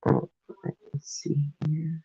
Oh, let's see here.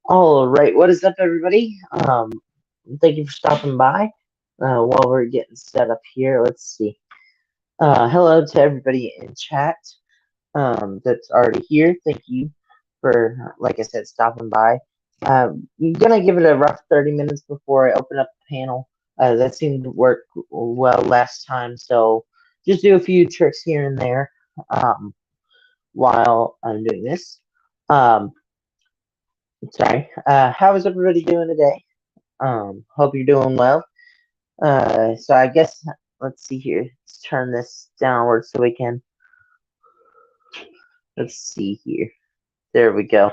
All right, what is up, everybody? Thank you for stopping by. While we're getting set up here, let's see. Hello to everybody in chat. That's already here. Thank you for, like I said, stopping by. I'm gonna give it a rough 30 minutes before I open up the panel. That seemed to work well last time, so just do a few tricks here and there while I'm doing this. Um, sorry. How is everybody doing today? Hope you're doing well. So I guess let's see here. Let's turn this downward so we can. Let's see here. There we go.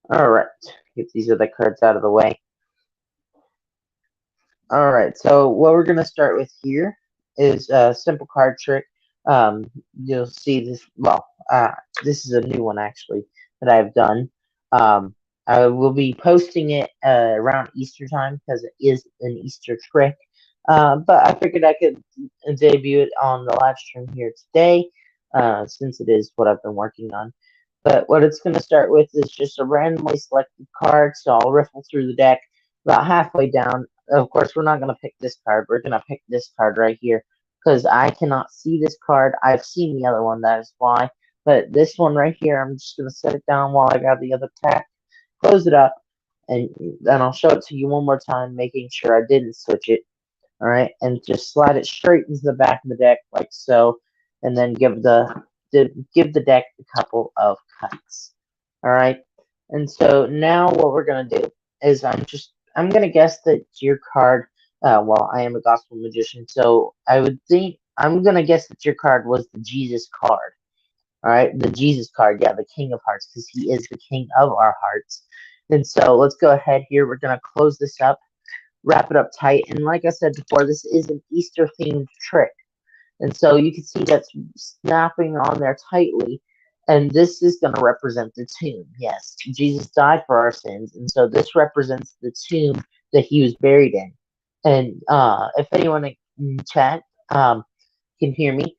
All right. Get these other cards out of the way. All right. So what we're gonna start with here is a simple card trick. You'll see this. Well, this is a new one actually that I've done. I will be posting it around Easter time because it is an Easter trick. But I figured I could debut it on the live stream here today, since it is what I've been working on. But what it's going to start with is just a randomly selected card. So I'll riffle through the deck about halfway down. Of course, we're not going to pick this card. We're going to pick this card right here because I cannot see this card. I've seen the other one, that is why. But this one right here, I'm just going to set it down while I got the other pack, close it up, and then I'll show it to you one more time, making sure I didn't switch it. All right, and just slide it straight into the back of the deck like so, and then give the deck a couple of cuts. All right, and so now what we're gonna do is I'm gonna guess that your card. Well, I am a gospel magician, so I would think I'm gonna guess that your card was the Jesus card. All right, the Jesus card, yeah, the King of Hearts, because he is the King of our hearts. And so let's go ahead here. We're gonna close this up, wrap it up tight. And like I said before, this is an Easter themed trick. And so you can see that's snapping on there tightly. And this is going to represent the tomb. Yes, Jesus died for our sins. And so this represents the tomb that he was buried in. And if anyone in chat can hear me,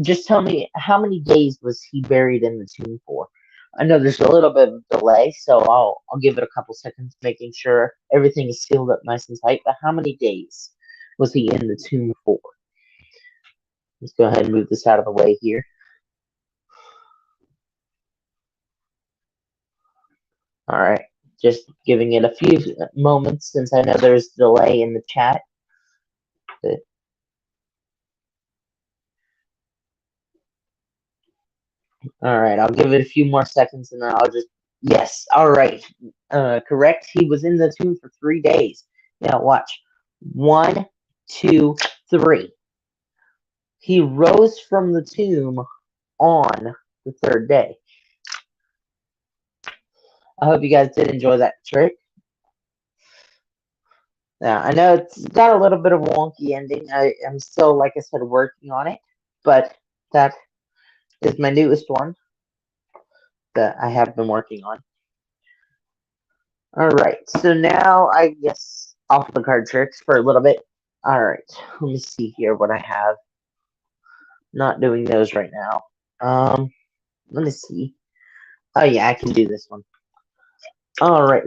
just tell me how many days was he buried in the tomb for? I know there's a little bit of delay, so I'll give it a couple seconds, making sure everything is sealed up nice and tight. But how many days was he in the tomb for? Let's go ahead and move this out of the way here. All right, just giving it a few moments since I know there's delay in the chat. But all right, I'll give it a few more seconds and then I'll just. Yes, all right. Correct. He was in the tomb for 3 days. Now watch. 1, 2, 3. He rose from the tomb on the 3rd day. I hope you guys did enjoy that trick. Now, I know it's got a little bit of a wonky ending. I'm still, like I said, working on it, but that is my newest one that I have been working on. All right, so now I guess off the card tricks for a little bit. All right, let me see here what I have. Not doing those right now. Let me see. Oh yeah, I can do this one. All right,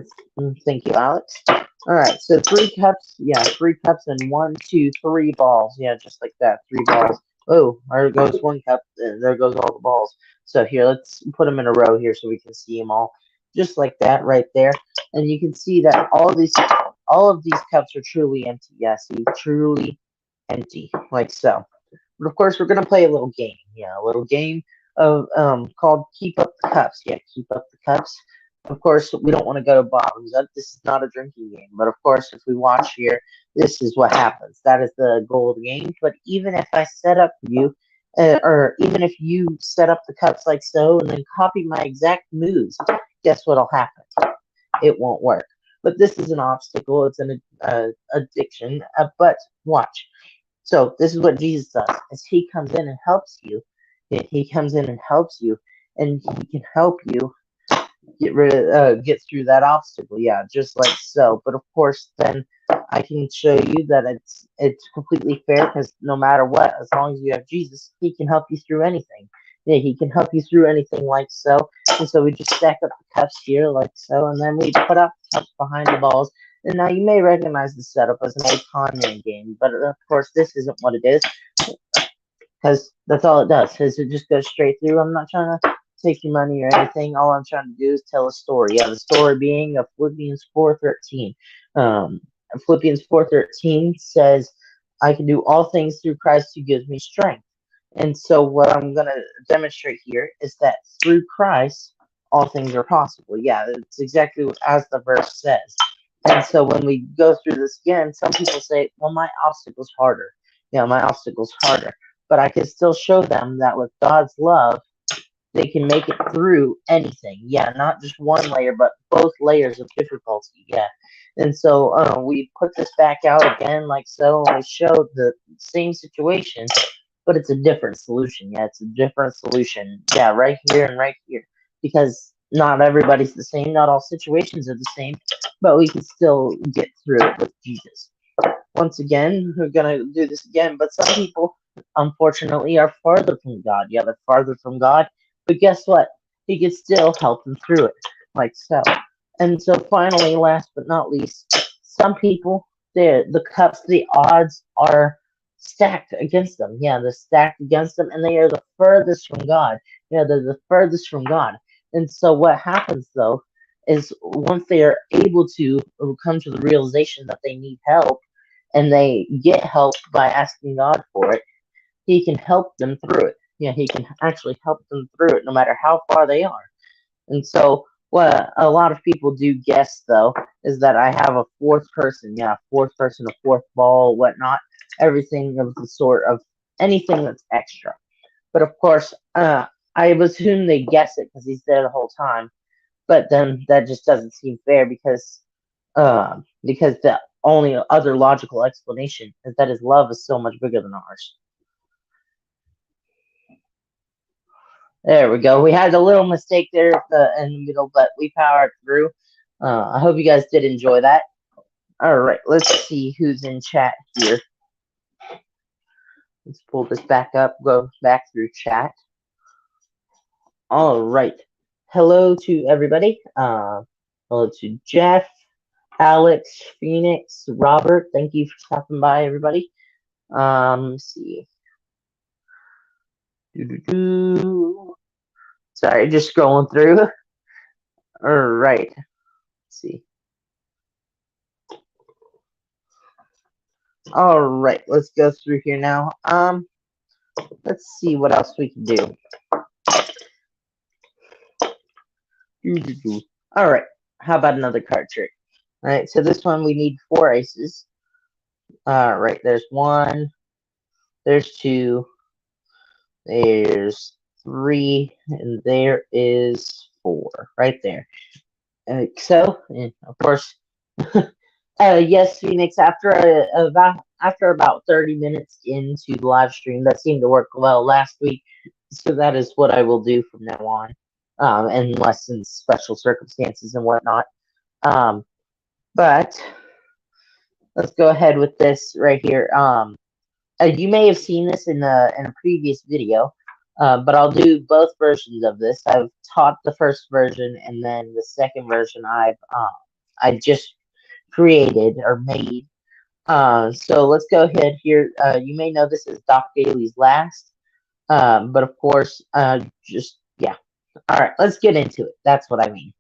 thank you, Alex. All right, so 3 cups. Yeah, 3 cups and 1, 2, 3 balls. Yeah, just like that, 3 balls. Oh, there goes 1 cup, and there goes all the balls. So here, let's put them in a row here so we can see them all, just like that, right there. And you can see that all of these cups are truly empty. Yeah, see, truly empty, like so. But of course, we're gonna play a little game. Yeah, a little game of called Keep Up the Cups. Yeah, keep up the cups. Of course, we don't want to go to bottoms. This is not a drinking game. But of course, if we watch here, this is what happens. That is the goal of the game. But even if I set up for you, or even if you set up the cups like so and then copy my exact moves, guess what'll happen? It won't work. But this is an obstacle. It's an addiction. But watch. So this is what Jesus does: is He comes in and helps you. He comes in and helps you, and He can help you get through that obstacle. Yeah, just like so. But of course, then I can show you that it's completely fair, because no matter what, as long as you have Jesus, He can help you through anything. Yeah, He can help you through anything like so. And so we just stack up the cups here like so, and then we put up the cups behind the balls. And now you may recognize the setup as an old con man game, but of course this isn't what it is, because that's all it does. Is it just goes straight through. I'm not trying to take your money or anything. All I'm trying to do is tell a story. Yeah, the story being of Philippians 4:13. Um, Philippians 4:13 says, "I can do all things through Christ who gives me strength." And so what I'm going to demonstrate here is that through Christ, all things are possible. Yeah, it's exactly as the verse says. And so when we go through this again, some people say, well, my obstacle's harder. Yeah, my obstacle's harder. But I can still show them that with God's love, they can make it through anything. Yeah, not just one layer, but both layers of difficulty. Yeah. And so we put this back out again like so, and we show the same situation, but it's a different solution. Yeah, it's a different solution. Yeah, right here and right here. Because not everybody's the same, not all situations are the same, but we can still get through it with Jesus. Once again, we're going to do this again, but some people, unfortunately, are farther from God. Yeah, they're farther from God, but guess what? He can still help them through it, like so. And so finally, last but not least, some people, the cups, the odds are stacked against them. Yeah, they're stacked against them, and they are the furthest from God. Yeah, they're the furthest from God. And so what happens, though, is once they are able to come to the realization that they need help, and they get help by asking God for it, He can help them through it. Yeah, He can actually help them through it no matter how far they are. And so, what a lot of people do guess, though, is that I have a fourth person. Yeah, a fourth person, a fourth ball, whatnot. Everything of the sort of anything that's extra. But of course, I assume they guess it because He's there the whole time. But then that just doesn't seem fair, because the only other logical explanation is that His love is so much bigger than ours. There we go. We had a little mistake there in the middle, but we powered through. I hope you guys did enjoy that. All right, let's see who's in chat here. Let's pull this back up, go back through chat. All right. Hello to everybody. Hello to Jeff, Alex, Phoenix, Robert. Thank you for stopping by, everybody. Let's see. Sorry, just scrolling through. All right. Let's see. All right, let's go through here now. Let's see what else we can do. All right, how about another card trick? All right, so this one we need 4 aces. All right, there's 1, there's 2, there's 3, and there is 4 right there. So, and of course, yes, Phoenix. After about 30 minutes into the live stream, that seemed to work well last week. So that is what I will do from now on, unless in special circumstances and whatnot. But let's go ahead with this right here. You may have seen this in a previous video, but I'll do both versions of this. I've taught the first version, and then the second version I just created or made. So let's go ahead here. You may know this is Doc Daly's last, but of course, yeah. All right, let's get into it. That's what I mean.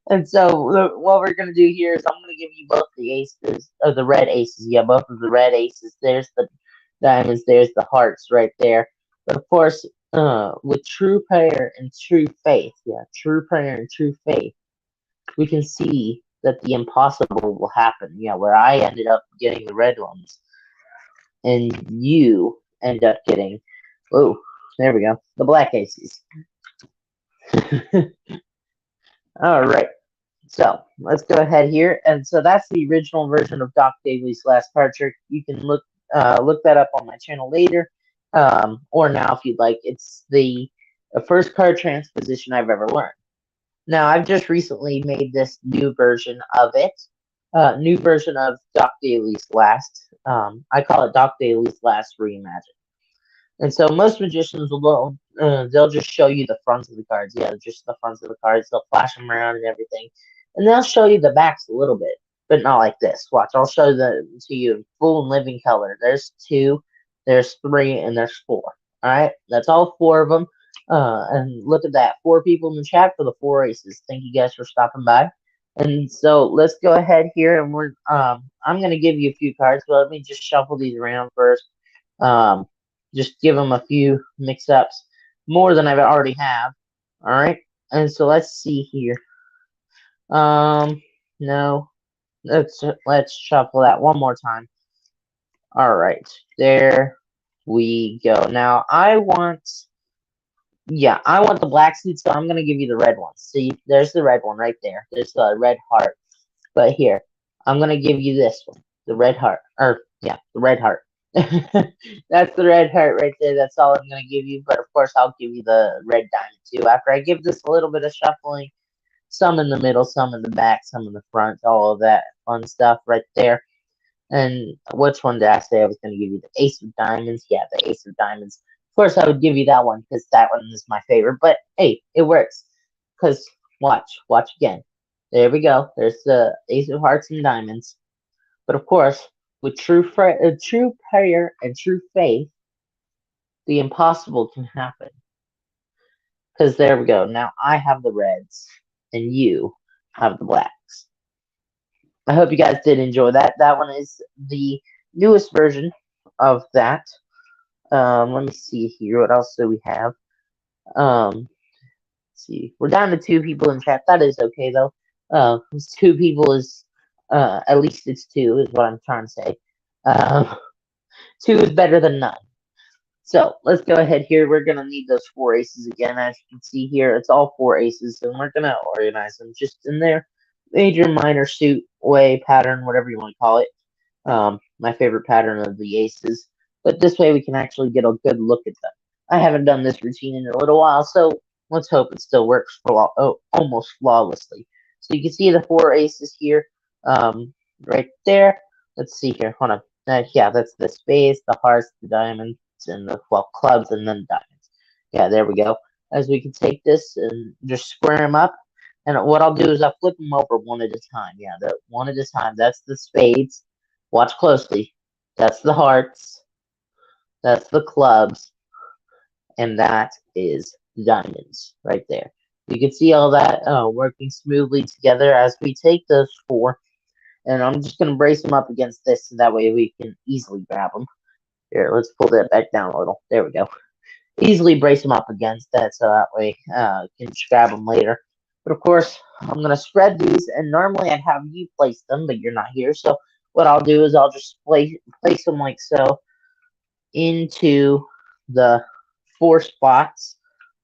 And so what we're gonna do here is I'm gonna give you both the aces, or the red aces. Yeah, both of the red aces. There's the diamonds. There's the hearts right there. But of course, with true prayer and true faith, true prayer and true faith, we can see that the impossible will happen. Where I ended up getting the red ones, and you end up getting, oh, there we go, the black aces. All right. So let's go ahead here, and so that's the original version of Doc Daly's last card trick. You can look that up on my channel later, or now if you'd like. It's the first card transposition I've ever learned. Now I've just recently made this new version of it, new version of Doc Daly's last. I call it Doc Daly's last reimagined. And so most magicians will they'll just show you the fronts of the cards. Yeah, just the fronts of the cards. They'll flash them around and everything, and they'll show you the backs a little bit, but not like this. Watch, I'll show them to you in full and living color. There's 2, there's 3, and there's 4. All right, that's all 4 of them. And look at that, 4 people in the chat for the 4 aces. Thank you guys for stopping by. And so let's go ahead here, and I'm gonna give you a few cards, but let me just shuffle these around first. Just give them a few mix-ups, more than I already have. All right, and so let's see here. No, let's shuffle that one more time. All right, there we go. Now I want the black suit, so I'm gonna give you the red one. See, there's the red one right there. There's the red heart. But here, I'm gonna give you this one, the red heart, the red heart. That's the red heart right there. That's all I'm going to give you. But of course, I'll give you the red diamond too. After I give this a little bit of shuffling, some in the middle, some in the back, some in the front, all of that fun stuff right there. And which one did I say I was going to give you? The ace of diamonds? Yeah, the ace of diamonds. Of course, I would give you that one because that one is my favorite. But hey, it works. Because watch again. There we go. There's the ace of hearts and diamonds. But of course, with true prayer and true faith, the impossible can happen. Because there we go. Now I have the reds, and you have the blacks. I hope you guys did enjoy that. That one is the newest version of that. Let me see here. What else do we have? Let's see. We're down to 2 people in chat. That is okay, though. 2 people is... at least it's 2 is what I'm trying to say. 2 is better than none. So let's go ahead here. We're going to need those 4 aces again. As you can see here, it's all 4 aces, and we're going to organize them just in their major, minor suit, way, pattern, whatever you want to call it. My favorite pattern of the aces. But this way we can actually get a good look at them. I haven't done this routine in a little while, so let's hope it still works for almost flawlessly. So you can see the 4 aces here. Right there. Let's see here. Hold on. Yeah, that's the spades, the hearts, the diamonds, and the clubs, and then diamonds. Yeah, there we go. As we can take this and just square them up. And what I'll do is I'll flip them over one at a time. Yeah, one at a time. That's the spades. Watch closely. That's the hearts. That's the clubs. And that is diamonds right there. You can see all that working smoothly together as we take those 4. And I'm just going to brace them up against this so that way we can easily grab them. Here, let's pull that back down a little. There we go. Easily brace them up against that so that way you can just grab them later. But of course, I'm going to spread these, and normally I'd have you place them, but you're not here. So what I'll do is I'll just place them like so into the 4 spots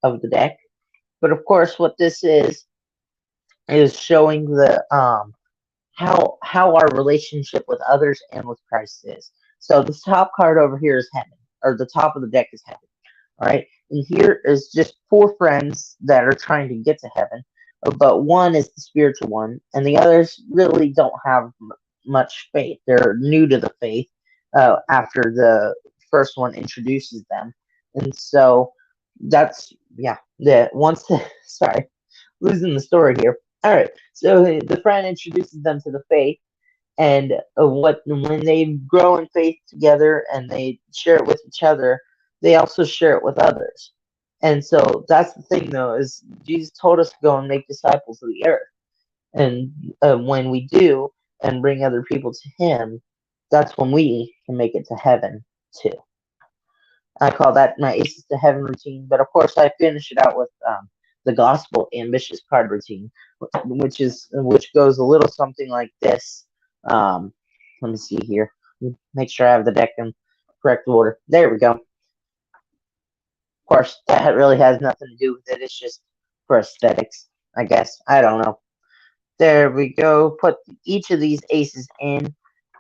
of the deck. But of course, what this is showing the how our relationship with others and with Christ is. So the top card over here is heaven, or the top of the deck is heaven. All right, and here is just 4 friends that are trying to get to heaven, but one is the spiritual one, and the others really don't have much faith. They're new to the faith after the first one introduces them, and so that's sorry, losing the story here. All right, so the friend introduces them to the faith, and when they grow in faith together and they share it with each other, they also share it with others. And so that's the thing, though, is Jesus told us to go and make disciples of the earth. And when we do and bring other people to Him, that's when we can make it to heaven too. I call that my Aces to Heaven routine. But of course, I finish it out with the Gospel Ambitious card routine, which goes a little something like this. Um, let me see here. Make sure I have the deck in correct order. There we go. Of course, that really has nothing to do with it. It's just for aesthetics, I guess. I don't know. There we go. Put each of these aces in.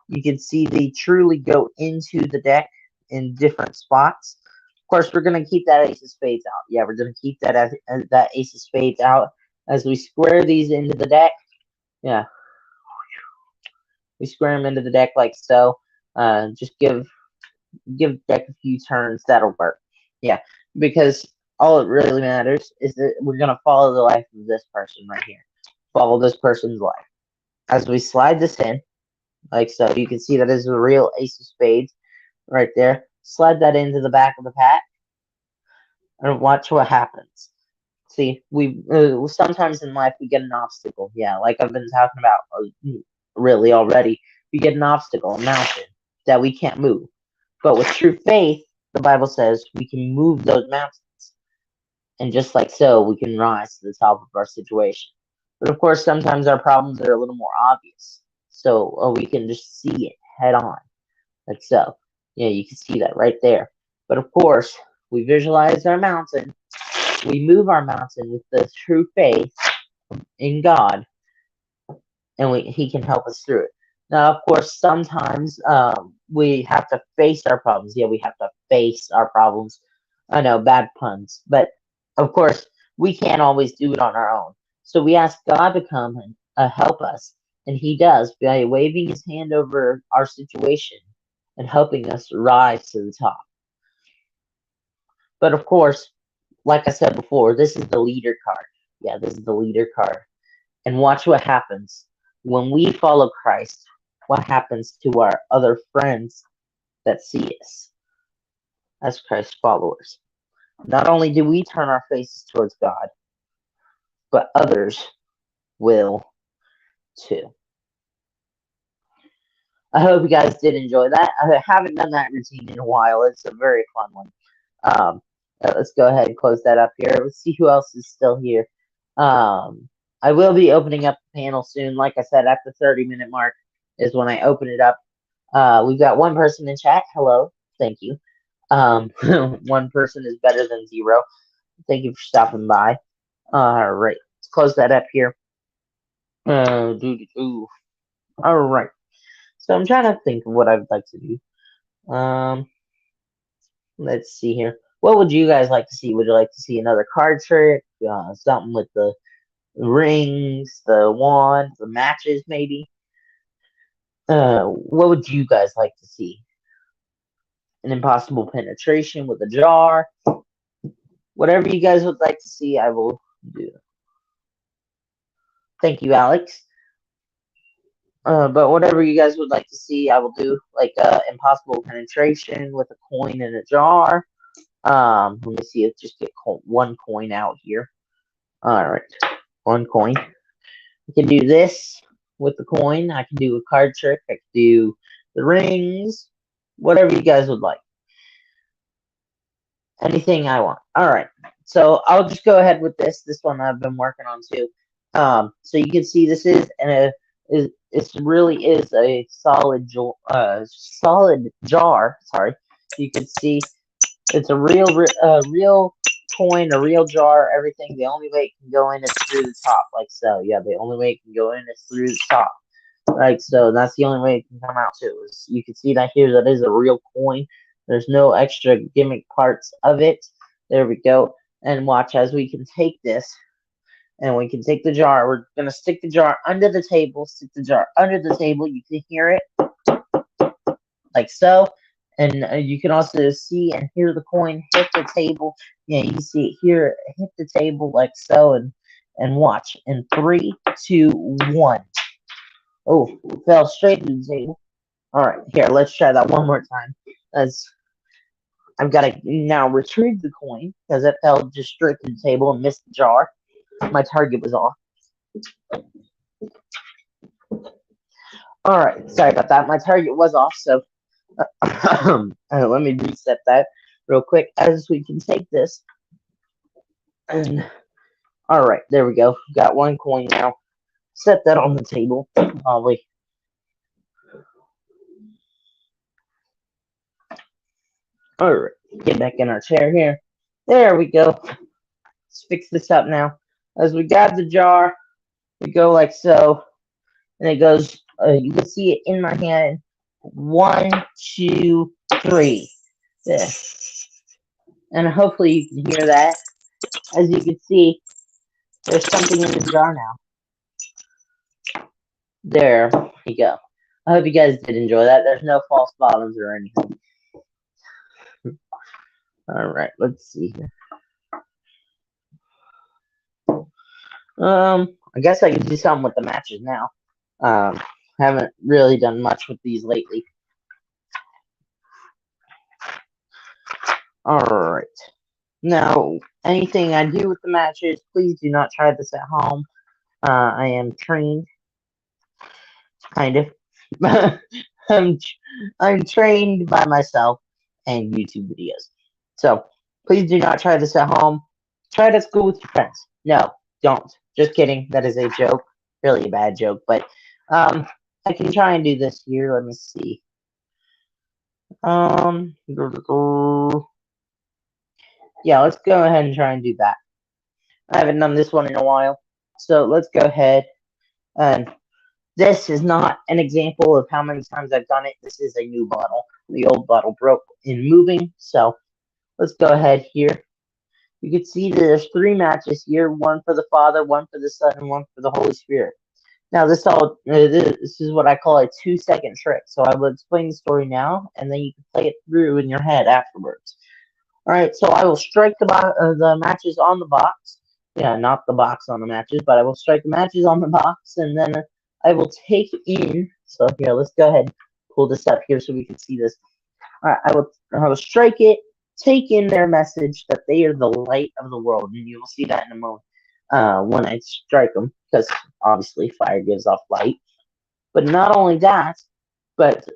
You can see they truly go into the deck in different spots. Of course, we're going to keep that ace of spades out. Yeah, we're going to keep that as that ace of spades out as we square these into the deck. Yeah, we square them into the deck like so. Just give the deck a few turns. That'll work. Yeah, because all it really matters is that we're going to follow the life of this person right here. Follow this person's life. As we slide this in, like so, you can see that is a real ace of spades right there. Slide that into the back of the pack and watch what happens. See, we sometimes in life we get an obstacle. Yeah, like I've been talking about really already. We get an obstacle, a mountain that we can't move. But with true faith, the Bible says we can move those mountains. And just like so, we can rise to the top of our situation. But of course, sometimes our problems are a little more obvious. So we can just see it head on. Like so. Yeah, you can see that right there. But of course, we visualize our mountain. We move our mountain with the true faith in God, and He can help us through it. Now, of course, sometimes we have to face our problems. Yeah, we have to face our problems. I know, bad puns. But, of course, we can't always do it on our own. So we ask God to come and help us. And He does by waving His hand over our situation and helping us rise to the top. But, of course, like I said before, this is the leader card. Yeah, this is the leader card. And watch what happens. When we follow Christ, what happens to our other friends that see us as Christ followers? Not only do we turn our faces towards God, but others will too. I hope you guys did enjoy that. I haven't done that routine in a while. It's a very fun one. Let's go ahead and close that up here. Let's see who else is still here. I will be opening up the panel soon. Like I said, at the 30-minute mark is when I open it up. We've got one person in chat. Hello. Thank you. One person is better than zero. Thank you for stopping by. All right. Let's close that up here. All right. So I'm trying to think of what I'd like to do. Let's see here. What would you guys like to see? Would you like to see another card trick? Something with the rings, the wand, the matches, maybe? What would you guys like to see? An impossible penetration with a jar? Whatever you guys would like to see, I will do. Thank you, Alex. But whatever you guys would like to see, I will do. Like impossible penetration with a coin in a jar. Let me see. Let's just get one coin out here. All right, one coin. I can do this with the coin. I can do a card trick. I can do the rings. Whatever you guys would like. Anything I want. All right. So I'll just go ahead with this. This one I've been working on too. So you can see this is it really is a solid jar. Sorry. You can see it's a real coin, a real jar, everything. The only way it can go in is through the top, like so. Yeah, the only way it can go in is through the top. Like so. That's the only way it can come out too. You can see that here, that is a real coin. There's no extra gimmick parts of it. There we go. And watch as we can take this and we can take the jar. We're going to stick the jar under the table. Stick the jar under the table. You can hear it like so. And you can also see and hear the coin hit the table. Yeah, you can see it here hit the table like so. And watch. In 3, 2, 1. Oh, it fell straight to the table. All right, here, let's try that one more time. I've got to now retrieve the coin because it fell just straight to the table and missed the jar. My target was off. All right, sorry about that. My target was off, so let me reset that real quick as we can take this. And all right, there we go. Got one coin now. Set that on the table. All right, get back in our chair here. There we go. Let's fix this up now. As we grab the jar, we go like so, and it goes. You can see it in my hand. 1, 2, 3. There. And hopefully you can hear that. As you can see, there's something in the jar now. There you go. I hope you guys did enjoy that. There's no false bottoms or anything. Alright, let's see here. I guess I can do something with the matches now. Haven't really done much with these lately. Alright. Now, anything I do with the matches, please do not try this at home. I am trained. Kind of. I'm trained by myself and YouTube videos. So, please do not try this at home. Try it at school with your friends. No, don't. Just kidding. That is a joke. Really a bad joke. But, I can try and do this here. Let me see. Yeah, let's go ahead and try and do that. I haven't done this one in a while. So let's go ahead. And this is not an example of how many times I've done it. This is a new bottle. The old bottle broke in moving. So let's go ahead here. You can see that there's 3 matches here. 1 for the Father, 1 for the Son, and 1 for the Holy Spirit. Now this is what I call a 2-second trick. So I will explain the story now, and then you can play it through in your head afterwards. All right, so I will strike the matches on the box. Yeah, not the box on the matches, but I will strike the matches on the box, and then I will take in. So here, let's go ahead and pull this up here so we can see this. All right, I will strike it, take in their message that they are the light of the world, and you will see that in a moment when I strike them, because obviously fire gives off light. But not only that, but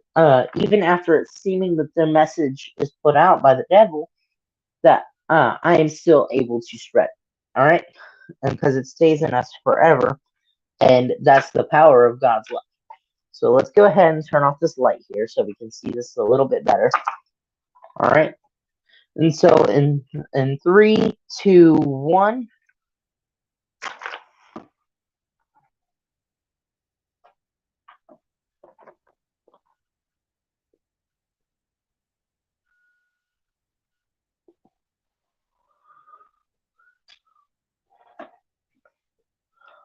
even after it's seeming that their message is put out by the devil, that I am still able to spread. All right, because it stays in us forever, and that's the power of God's love. So let's go ahead and turn off this light here so we can see this a little bit better. All right, and so in 3, 2, 1.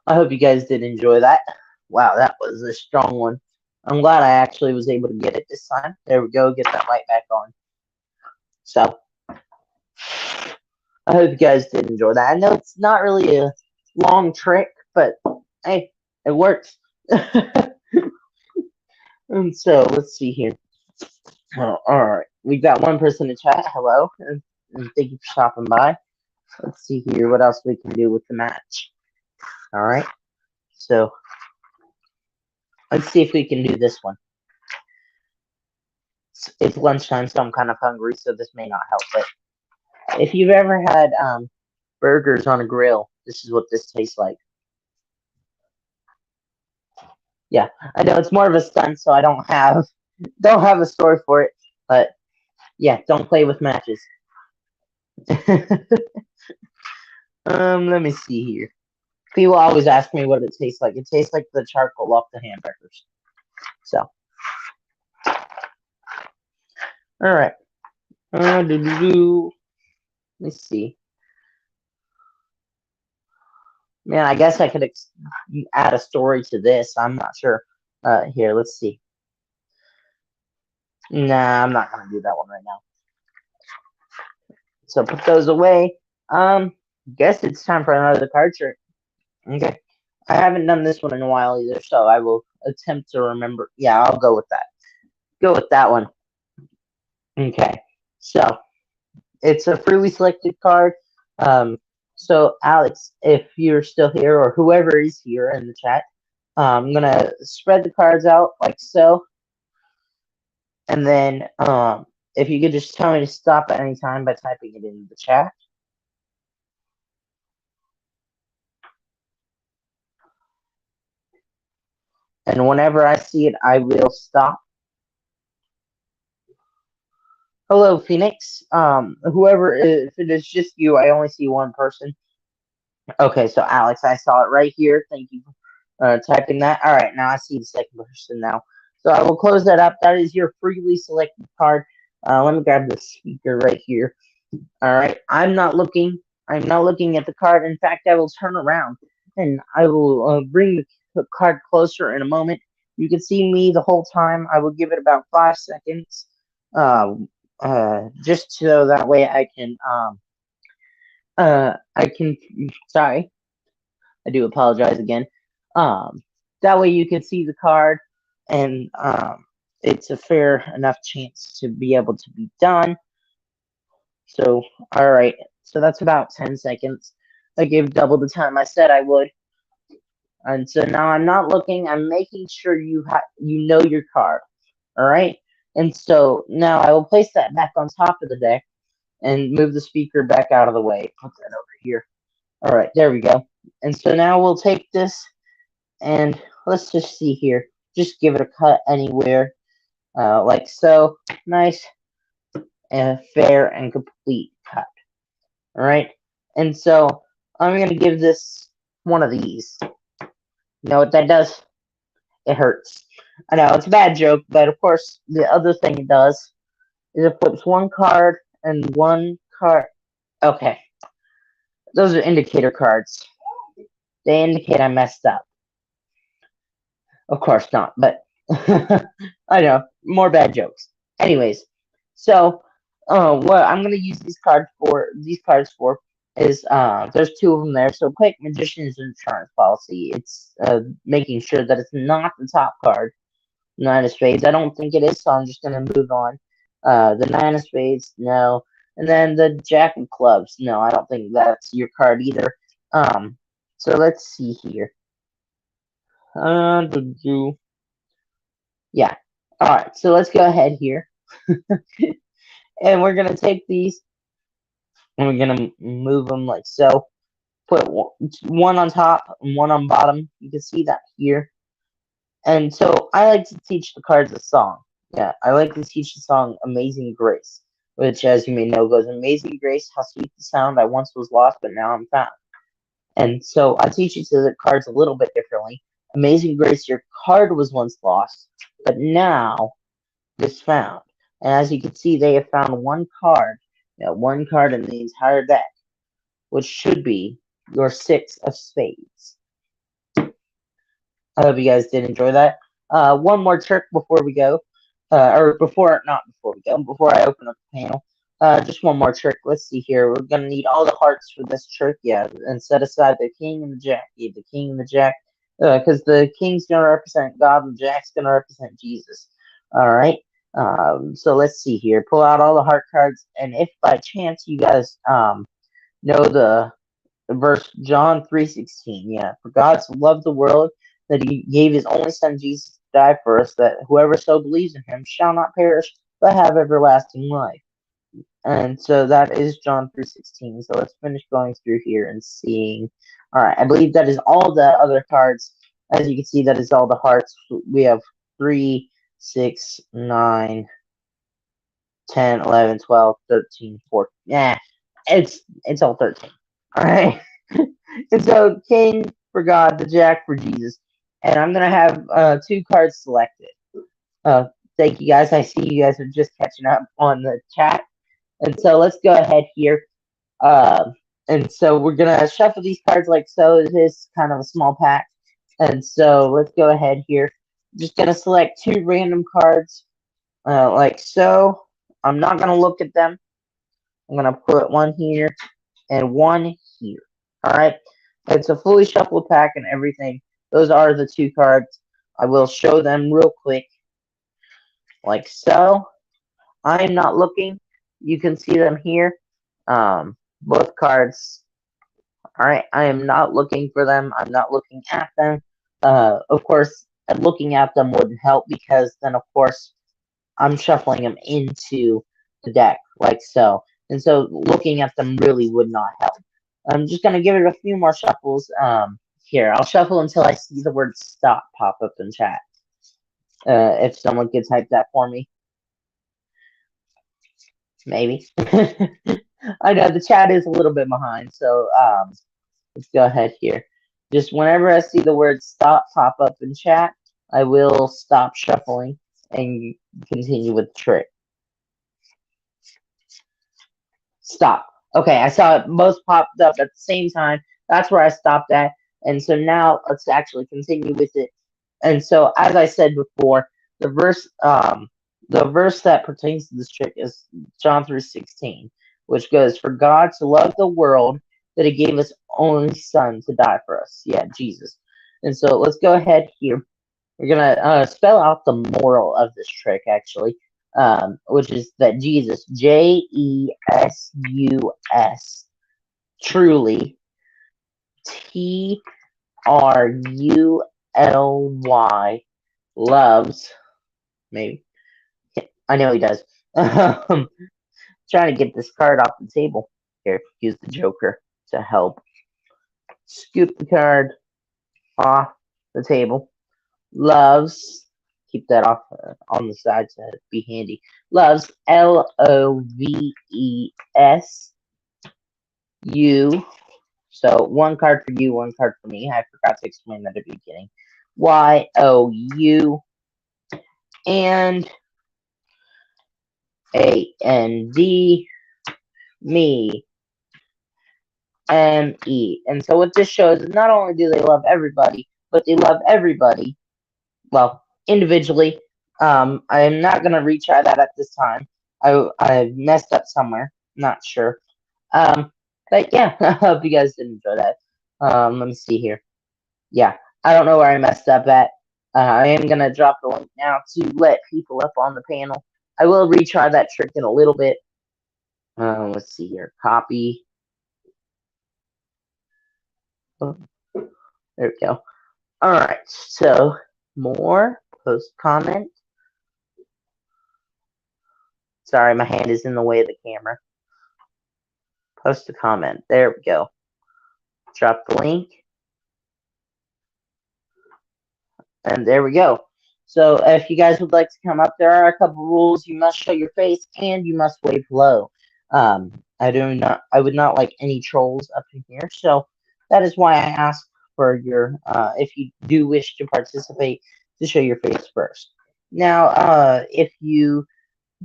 I hope you guys did enjoy that. Wow, that was a strong one. I'm glad I actually was able to get it this time. There we go, get that light back on. So, I hope you guys did enjoy that. I know it's not really a long trick, but hey, it works. And so, let's see here. Oh, alright, we've got one person in chat. Hello, and thank you for stopping by. Let's see here what else we can do with the match. Alright, so let's see if we can do this one. It's lunchtime, so I'm kind of hungry, so this may not help. But if you've ever had burgers on a grill, this is what this tastes like. Yeah, I know it's more of a stunt, so I don't have a story for it. But yeah, don't play with matches. Let me see here. People always ask me what it tastes like. It tastes like the charcoal off the hamburgers. So, all right. Let's see. Man, I guess I could add a story to this. I'm not sure. Here, let's see. Nah, I'm not gonna do that one right now. So put those away. Guess it's time for another card trick. Okay. I haven't done this one in a while either, so I will attempt to remember. Yeah, I'll go with that. Go with that one. Okay. So it's a freely selected card. So Alex, if you're still here, or whoever is here in the chat, I'm gonna spread the cards out like so, and then If you could just tell me to stop at any time by typing it in the chat. And whenever I see it, I will stop. Hello, Phoenix. Whoever, if it is just you, I only see one person. Okay, so Alex, I saw it right here. Thank you for typing that. All right, now I see the second person now. So I will close that up. That is your freely selected card. Let me grab the speaker right here. All right, I'm not looking. I'm not looking at the card. In fact, I will turn around and I will bring the card closer in a moment. You can see me the whole time. I will give it about 5 seconds, just so that way I can. Sorry, I do apologize again. Um, that way you can see the card, and it's a fair enough chance to be able to be done. So, all right. So that's about 10 seconds. I gave double the time I said I would. And so now I'm not looking. I'm making sure you know your card. All right. And so now I will place that back on top of the deck and move the speaker back out of the way. Put that over here. All right. There we go. And so now we'll take this and let's just see here. Just give it a cut anywhere, like so. Nice and fair and complete cut. All right. And so I'm going to give this one of these. You know what that does? It hurts. I know it's a bad joke, but of course, the other thing it does is it flips one card and one card. Okay. Those are indicator cards. They indicate I messed up. Of course not, but I know. More bad jokes. Anyways, so what I'm gonna use these cards for is there's two of them there. So quick magician's insurance policy. It's making sure that it's not the top card, nine of spades. I don't think it is, so I'm just gonna move on. The nine of spades, no. And then the jack of clubs, no, I don't think that's your card either. So let's see here. Yeah. All right. So let's go ahead here, and we're gonna take these and we're gonna move them like so. Put one on top and one on bottom. You can see that here. And so I like to teach the cards a song. Yeah, I like to teach the song "Amazing Grace," which, as you may know, goes "Amazing Grace, how sweet the sound. I once was lost, but now I'm found." And so I teach you to the cards a little bit differently. Amazing Grace, your card was once lost, but now is found. And as you can see, they have found one card in the entire deck, which should be your six of spades. I hope you guys did enjoy that. One more trick before we go, not before we go, before I open up the panel. Just one more trick. Let's see here. We're gonna need all the hearts for this trick, yeah, and set aside the king and the jack. Yeah, the king and the jack, because the king's gonna represent God and the jack's gonna represent Jesus. All right. So let's see here. Pull out all the heart cards, and if by chance you guys know the verse John 3:16, yeah, for God so loved the world that he gave his only son Jesus to die for us, that whoever so believes in him shall not perish but have everlasting life. And so that is John 3:16. So let's finish going through here and seeing. All right, I believe that is all the other cards. As you can see, that is all the hearts. We have 3, 6, 9, 10, 11, 12, 13, 14. Yeah, it's all 13. All right. And so King for God, the Jack for Jesus. And I'm going to have two cards selected. Thank you guys. I see you guys are just catching up on the chat. And so let's go ahead here. And so we're going to shuffle these cards like so. It is kind of a small pack. And so let's go ahead here. Just going to select two random cards like so. I'm not going to look at them. I'm going to put one here and one here. All right. It's a fully shuffled pack and everything. Those are the two cards. I will show them real quick. Like so. I am not looking. You can see them here. Both cards. All right. I am not looking for them. I'm not looking at them. Of course, looking at them wouldn't help because then, of course, I'm shuffling them into the deck, like so. And so looking at them really would not help. I'm just gonna give it a few more shuffles. Here, I'll shuffle until I see the word stop pop up in chat. If someone could type that for me. Maybe. I know the chat is a little bit behind, so let's go ahead here. Just whenever I see the word stop pop up in chat, I will stop shuffling and continue with the trick. Stop. Okay, I saw it both popped up at the same time. That's where I stopped at. And so now let's actually continue with it. And so as I said before, the verse that pertains to this trick is John 3:16, which goes, "For God to love the world that he gave his only son to die for us." Yeah, Jesus. And so let's go ahead here. We're gonna spell out the moral of this trick, actually, which is that Jesus, Jesus, truly, TRULY, loves. Maybe I know he does. Trying to get this card off the table. Here, use the Joker to help. Scoop the card off the table. Loves, keep that off on the side to be handy. Loves, LOVES, you. So one card for you, one card for me. I forgot to explain that at the beginning. YOU and AND, me. ME. And so what this shows is not only do they love everybody, but they love everybody, well, individually. I am not going to retry that at this time. I messed up somewhere. Not sure. But yeah, I hope you guys did enjoy that. Let me see here. Yeah, I don't know where I messed up at. I am going to drop the link now to let people up on the panel. I will retry that trick in a little bit. Let's see here. Copy. Oh, there we go. All right, so more post comment. Sorry, my hand is in the way of the camera. Post a comment. There we go. Drop the link. And there we go. So if you guys would like to come up, there are a couple rules. You must show your face and you must wave low. I would not like any trolls up in here. So that is why I asked for your, if you do wish to participate, to show your face first. Now, if you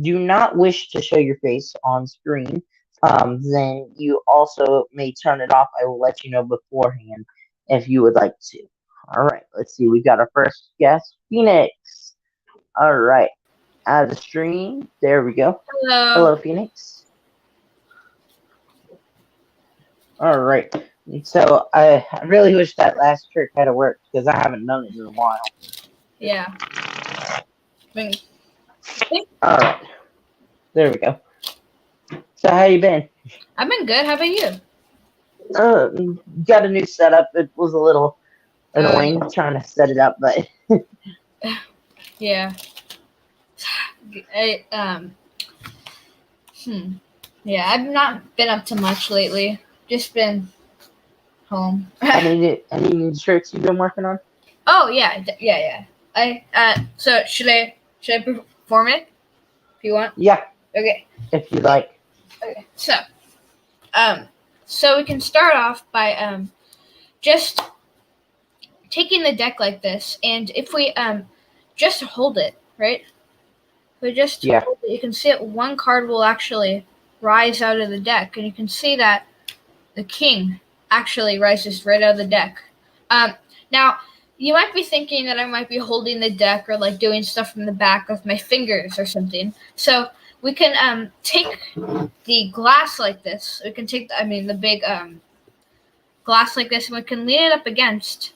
do not wish to show your face on screen, then you also may turn it off. I will let you know beforehand if you would like to. All right, let's see. We got our first guest, Phoenix. All right, out of the stream. There we go. Hello. Hello, Phoenix. All right. And so I really wish that last trick had worked because I haven't done it in a while. Yeah. All right. There we go. So how you been? I've been good. How about you? Got a new setup. It was a little annoying trying to set it up, but yeah. Yeah, I've not been up to much lately. Just been home. any new tricks you've been working on? Oh yeah. So should I perform it if you want? Yeah. Okay. If you like. Okay. So we can start off by just taking the deck like this, and if we just hold it, right? If we just hold it, you can see that one card will actually rise out of the deck, and you can see that the king actually rises right out of the deck. Now, you might be thinking that I might be holding the deck or like doing stuff from the back with my fingers or something. So we can take the glass like this. We can take, the big glass like this, and we can lean it up against,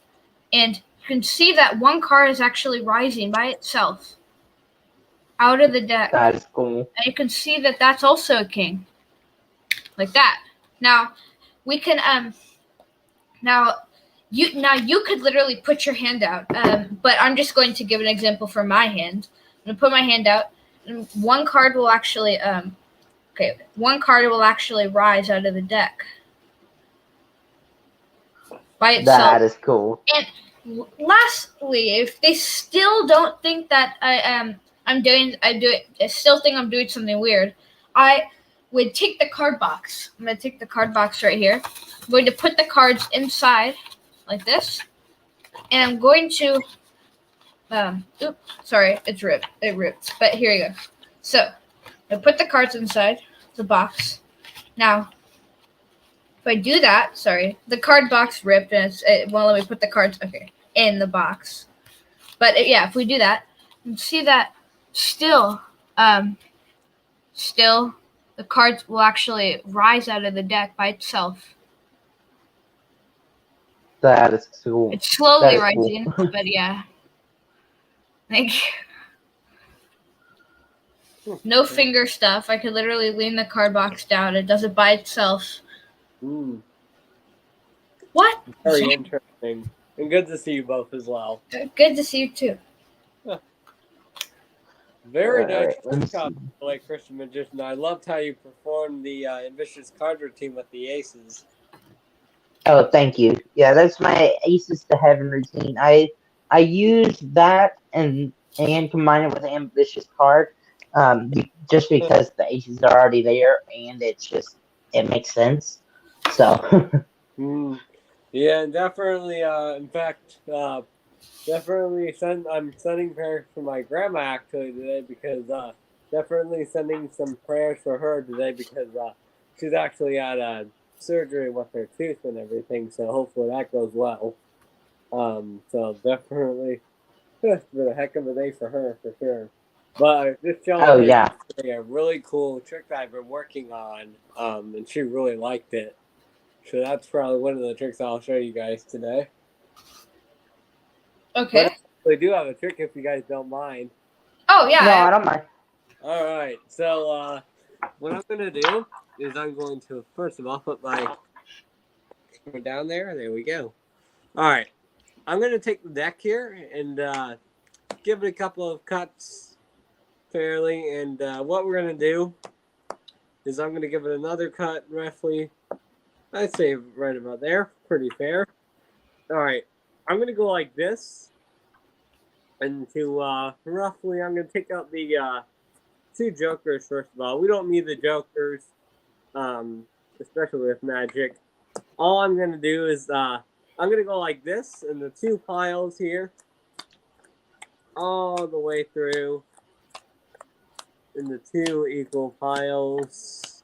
and you can see that one card is actually rising by itself out of the deck. That is cool. And you can see that that's also a king, like that. Now we can you could literally put your hand out, but I'm just going to give an example for my hand. I'm gonna put my hand out, and one card will actually okay, one card will actually rise out of the deck by itself. That is cool. And lastly, if they still don't think that I still think I'm doing something weird, I would take the card box. I'm gonna take the card box right here. I'm going to put the cards inside like this, and I'm going to oops, sorry, it's ripped. It ripped. But here you go. So I put the cards inside the box. Now, if I do that, sorry, the card box ripped and it won't let me put the cards in the box. But yeah, if we do that, you can see that still the cards will actually rise out of the deck by itself. That is cool. It's slowly That is rising, cool. but yeah. Thank you. No finger stuff. I could literally lean the card box down. It does it by itself. What? Very interesting. And good to see you both as well. Good to see you too. Very nice Right, trick, like Christian Magician. I loved how you performed the ambitious card routine with the aces. Oh, thank you. Yeah, that's my Aces to Heaven routine. I use that and combine it with ambitious card, just because the aces are already there and it makes sense. So. Yeah, definitely. In fact, definitely I'm sending prayers for my grandma actually today because definitely sending some prayers for her today because she's actually had surgery with her tooth and everything. So hopefully that goes well. So definitely, it's been a heck of a day for her for sure. But just showing Oh her yeah. a really cool trick that I've been working on, and she really liked it. So that's probably one of the tricks I'll show you guys today. Okay. But I do have a trick if you guys don't mind. Oh yeah. No, I don't mind. All right. So what I'm gonna do is I'm going to first of all put my camera down there. There we go. All right. I'm gonna take the deck here and give it a couple of cuts fairly. And what we're gonna do is I'm gonna give it another cut roughly. I'd say right about there. Pretty fair. All right. I'm gonna go like this. And to roughly, I'm going to take out the two jokers first of all. We don't need the jokers, especially with magic. All I'm going to do is I'm going to go like this in the two piles here, all the way through in the two equal piles.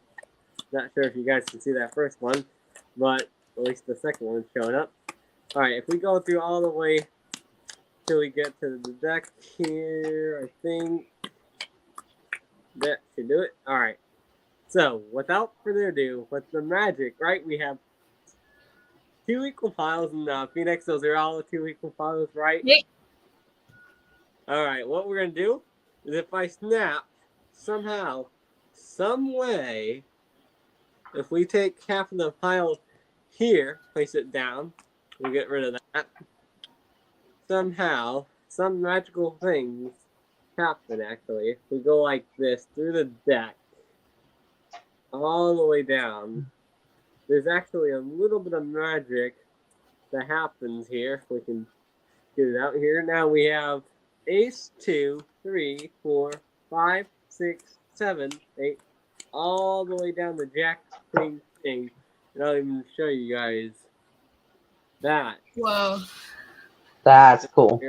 Not sure if you guys can see that first one, but at least the second one's showing up. All right, if we go through all the way till we get to the deck here, I think that should do it. All right. So, without further ado, with the magic, right, we have two equal piles in Phoenix. Those are all the two equal piles, right? Yeah. All right. What we're going to do is if I snap somehow, some way, if we take half of the pile here, place it down, we get rid of that. Somehow, some magical things happen, actually. If we go like this through the deck, all the way down, there's actually a little bit of magic that happens here. If we can get it out here. Now we have ace, 2, 3, 4, 5, 6, 7, 8, all the way down to jack, queen, king. And I'll even show you guys that. Whoa. That's cool.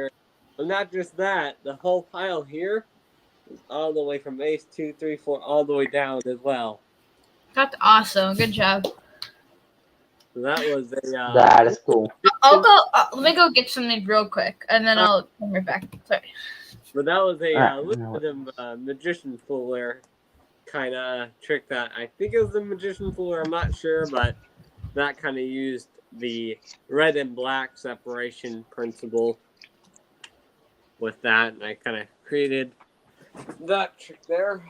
But not just that, the whole pile here is all the way from ace, 2, 3, 4, all the way down as well. That's awesome. Good job. So that was a. That is cool. I'll go. Let me go get something real quick, and then I'll come right back. Sorry. But that was a little bit of magician fooler kind of trick that I think it was a magician fooler. I'm not sure, but that kind of used the red and black separation principle with that, and I kind of created that trick there.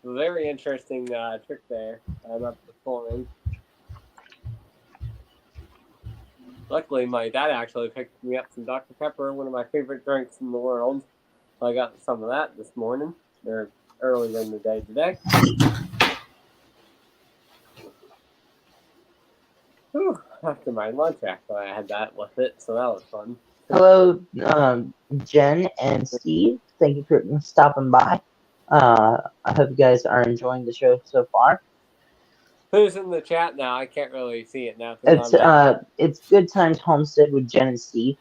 Very interesting trick there. I'm up performing. Luckily, my dad actually picked me up some Dr. Pepper, one of my favorite drinks in the world. So I got some of that this morning, or earlier in the day today. Whew, after my lunch, actually, I had that with it, so that was fun. Hello, Jen and Steve. Thank you for stopping by. I hope you guys are enjoying the show so far. Who's in the chat now? I can't really see it now. It's Good Times Homestead with Jen and Steve.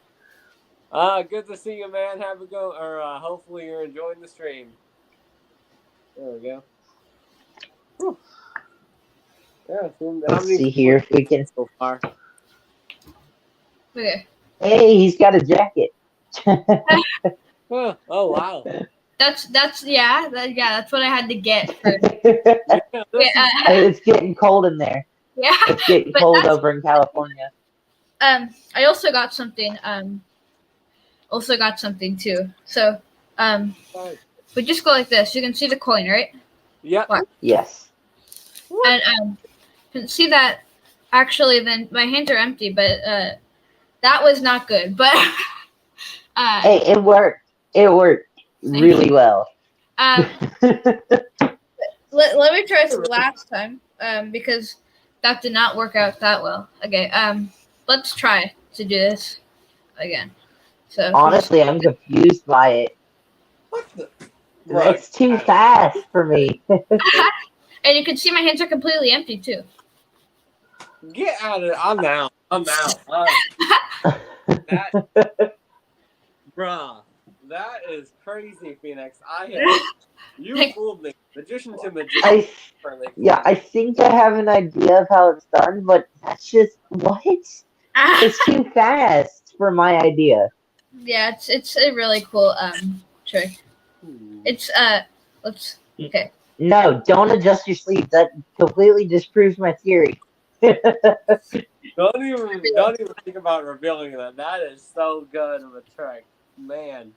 Good to see you, man. Have a go, or hopefully you're enjoying the stream. There we go. Whew. Yeah, Let's see here if we can. So far. Okay. Hey, he's got a jacket. Oh wow. That's what I had to get for. It's getting cold in there. Yeah. It's getting cold over in California. I also got something. Too. So we just go like this. You can see the coin, right? Yep. What? Yes. And you can see that. Actually, then my hands are empty, but that was not good. But hey, it worked. It worked really well. Let me try this last time because that did not work out that well. Okay, let's try to do this again. So honestly, I'm confused by it. What the? It's too fast for me. And you can see my hands are completely empty too. Get out of it. I'm out. Bruh, that is crazy, Phoenix. You fooled me. Magician to magician. I think I have an idea of how it's done, but that's just what? It's too fast for my idea. Yeah, it's a really cool trick. It's okay. No, don't adjust your sleeve. That completely disproves my theory. Don't even think about revealing that. That is so good of a trick, man.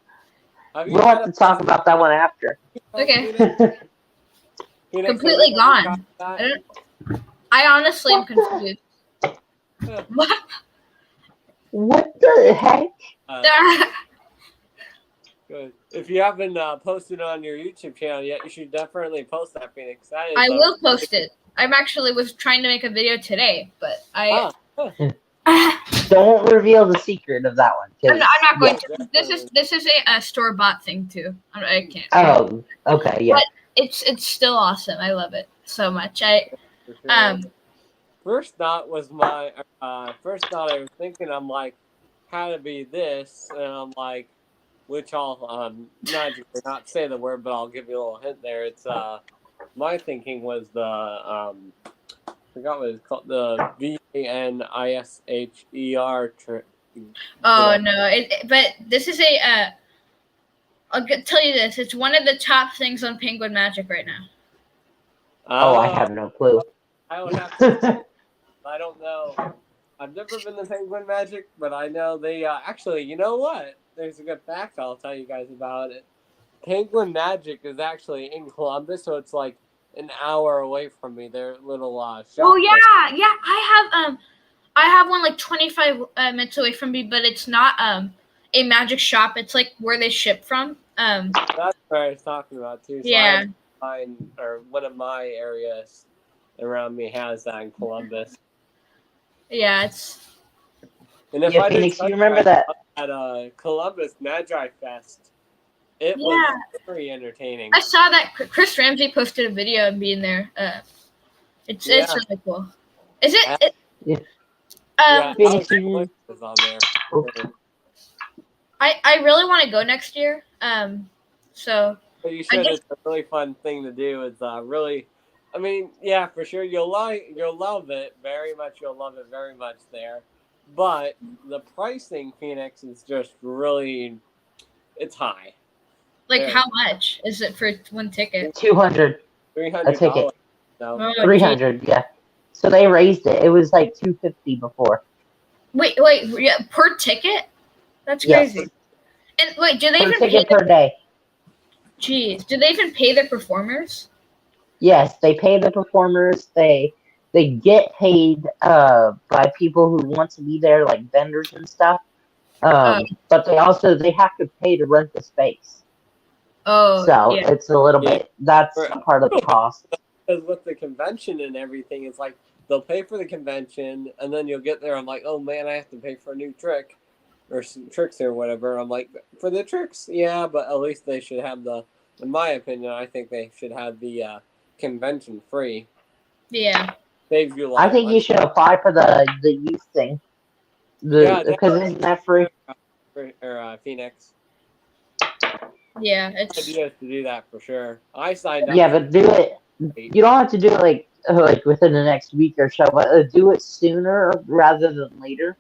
We'll have to talk about that one after. Okay. Completely gone. I honestly am confused. What? What the heck? Good. If you haven't posted on your YouTube channel yet, you should definitely post that, Phoenix. That is, I will post it. I'm actually was trying to make a video today, but I. Don't reveal the secret of that one. I'm not going to. This is a store-bought thing too. I can't. Oh, okay, yeah. But it's still awesome. I love it so much. First thought was I was thinking, I'm like, how to be this, and I'm like, which I'll not say the word, but I'll give you a little hint there. It's my thinking was the I forgot what it's called, the VANISHER trick. Oh no! But this is I'll tell you this. It's one of the top things on Penguin Magic right now. I have no clue. I would have to. I don't know. I've never been to Penguin Magic, but I know they actually. You know what? There's a good fact I'll tell you guys about it. Penguin Magic is actually in Columbus, so it's like an hour away from me. Their little shop. Oh yeah. I have one like 25 minutes away from me, but it's not a magic shop. It's like where they ship from. That's what I was talking about too. So yeah. One of my areas around me has that in Columbus. Yeah, it's. And if Phoenix, you remember that at Columbus Magi Fest? It was very entertaining. I saw that Chris Ramsey posted a video of being there. It's really cool. Is it? Phoenix, was on there. I really want to go next year. So. But you should. It's a really fun thing to do. It's really. I mean, yeah, for sure. You'll love it very much. You'll love it very much there. But the pricing, Phoenix, is just really, it's high. Like how much is it for one ticket? $200. $300. A ticket. No. $300. Yeah. So they raised it. It was like $250 before. Wait, per ticket? That's crazy. Yes. And wait, do they even pay per day? Jeez, do they even pay their performers? Yes, they pay the performers. They get paid by people who want to be there, like vendors and stuff. But they have to pay to rent the space. Oh, So yeah. it's a little bit. That's part of the cost. Because with the convention and everything, it's like they'll pay for the convention, and then you'll get there. I'm like, oh man, I have to pay for a new trick or some tricks or whatever. I'm like, for the tricks, yeah, but at least they should have the. In my opinion, I think they should have the convention free. Yeah. Saves you a lot I of think money. you should apply for the youth thing. Yeah, Because isn't that free? Or Phoenix. Yeah, it's Idea is to do that for sure. I signed up. Yeah, but do it. You don't have to do it like within the next week or so, but do it sooner rather than later.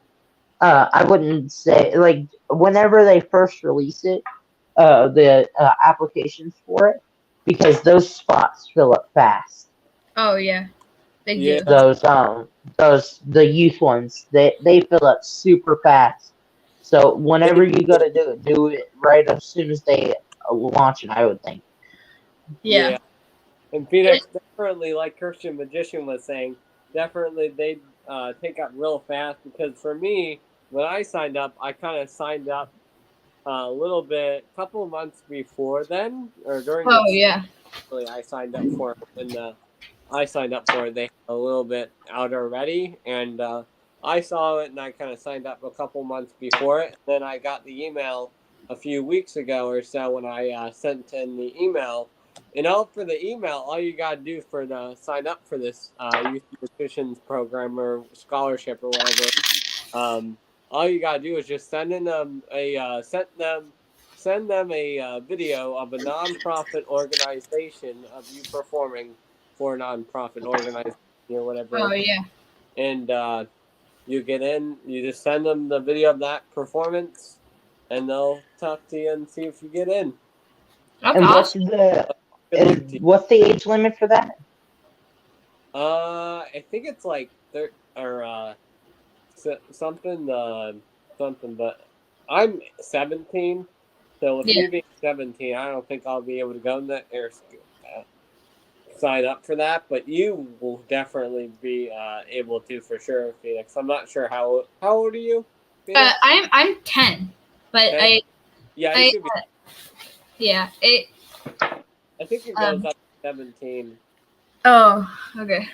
I wouldn't say like whenever they first release it, the applications for it, because those spots fill up fast. oh yeah, they Yeah. do. Those the youth ones, they fill up super fast. So whenever you go to do it right as soon as they launch it, I would think. Yeah. And Phoenix definitely, like Christian Magician was saying, definitely they take up real fast because for me, when I signed up, I kind of signed up a little bit, a couple of months before then, or during Oh the yeah. really I signed up for it when I signed up for it. They had a little bit out already, and I saw it and I kind of signed up a couple months before it. Then I got the email a few weeks ago or so when I sent in the email. And all for the email, all you gotta do for the sign up for this youth nutrition program or scholarship or whatever. All you gotta do is just send in them send them a video of a nonprofit organization of you performing for a nonprofit organization or whatever, Oh yeah. and you get in. You just send them the video of that performance, and they'll talk to you and see if you get in. That's And awesome. Good luck to you. what's the age limit for that? I think it's like something something, but I'm 17, so with Yeah. me being 17, I don't think I'll be able to go in that or sign up for that. But you will definitely be able to for sure, Phoenix. I'm not sure how old are you, Phoenix? I'm 10, but 10? Yeah, you I should be. yeah I think it goes up to 17, Oh, okay.